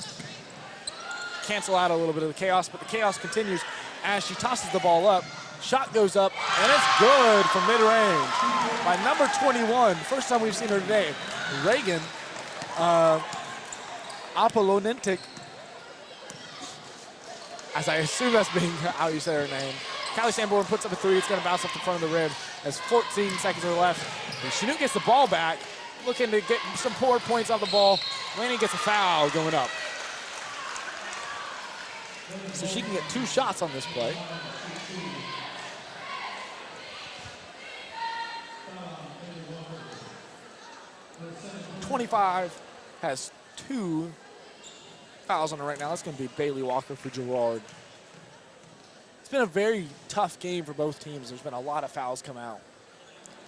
Cancel out a little bit of the chaos, but the chaos continues as she tosses the ball up. Shot goes up, and it's good from mid-range by number 21. First time we've seen her today. Reagan Apollonentic, as I assume that's being how you say her name. Kylie Sanborn puts up a 3. It's going to bounce off the front of the rim as 14 seconds are left. And Chanute gets the ball back, looking to get some poor points off the ball. Laney gets a foul going up. So she can get 2 shots on this play. .25 has 2 fouls on it right now. That's going to be Bailey Walker for Girard. It's been a very tough game for both teams. There's been a lot of fouls come out.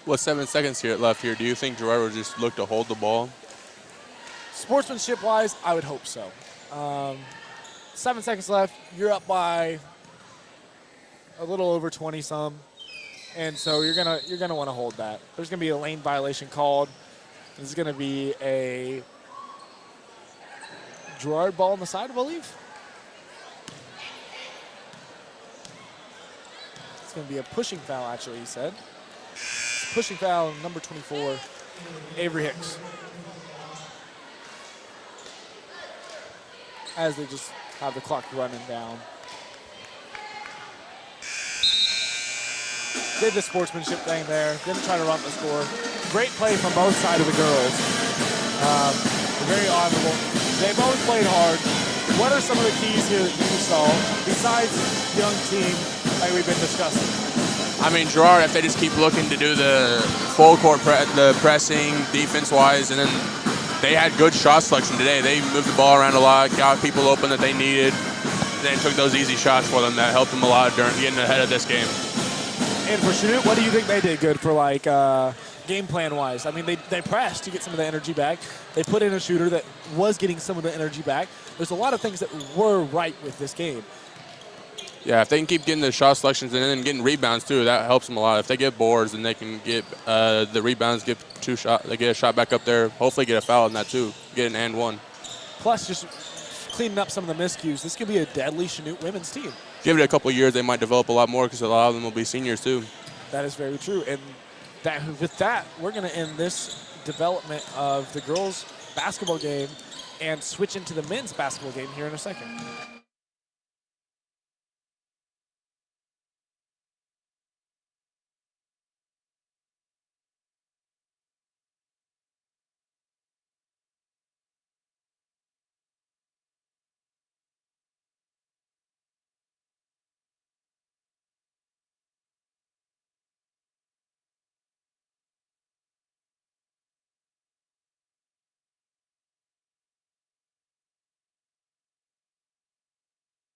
With 7 seconds left here, do you think Girard will just look to hold the ball? Sportsmanship-wise, I would hope so. 7 seconds left. You're up by a little over 20-some, and so you're gonna want to hold that. There's gonna be a lane violation called. This is gonna be a Girard ball on the side, I believe. It's gonna be a pushing foul, actually, he said. Pushing foul, number 24, Avery Hicks. As they just have the clock running down. Did the sportsmanship thing there. Didn't try to run the score. Great play from both sides of the girls. Very honorable. They both played hard. What are some of the keys here that you saw besides young team like we've been discussing? I mean, Girard, if they just keep looking to do the full court, the pressing, defense-wise, and then they had good shot selection today. They moved the ball around a lot, got people open that they needed, then took those easy shots for them that helped them a lot during getting ahead of this game. And for Chanute, what do you think they did good for, like, game plan-wise? I mean, they pressed to get some of the energy back. They put in a shooter that was getting some of the energy back. There's a lot of things that were right with this game. Yeah, if they can keep getting the shot selections and then getting rebounds too, that helps them a lot. If they get boards and they can get the rebounds, get they get a shot back up there, hopefully get a foul in that too, get an and one. Plus, just cleaning up some of the miscues. This could be a deadly Chanute women's team. Give it a couple of years, they might develop a lot more because a lot of them will be seniors too. That is very true. And with that, we're going to end this development of the girls' basketball game and switch into the men's basketball game here in a second.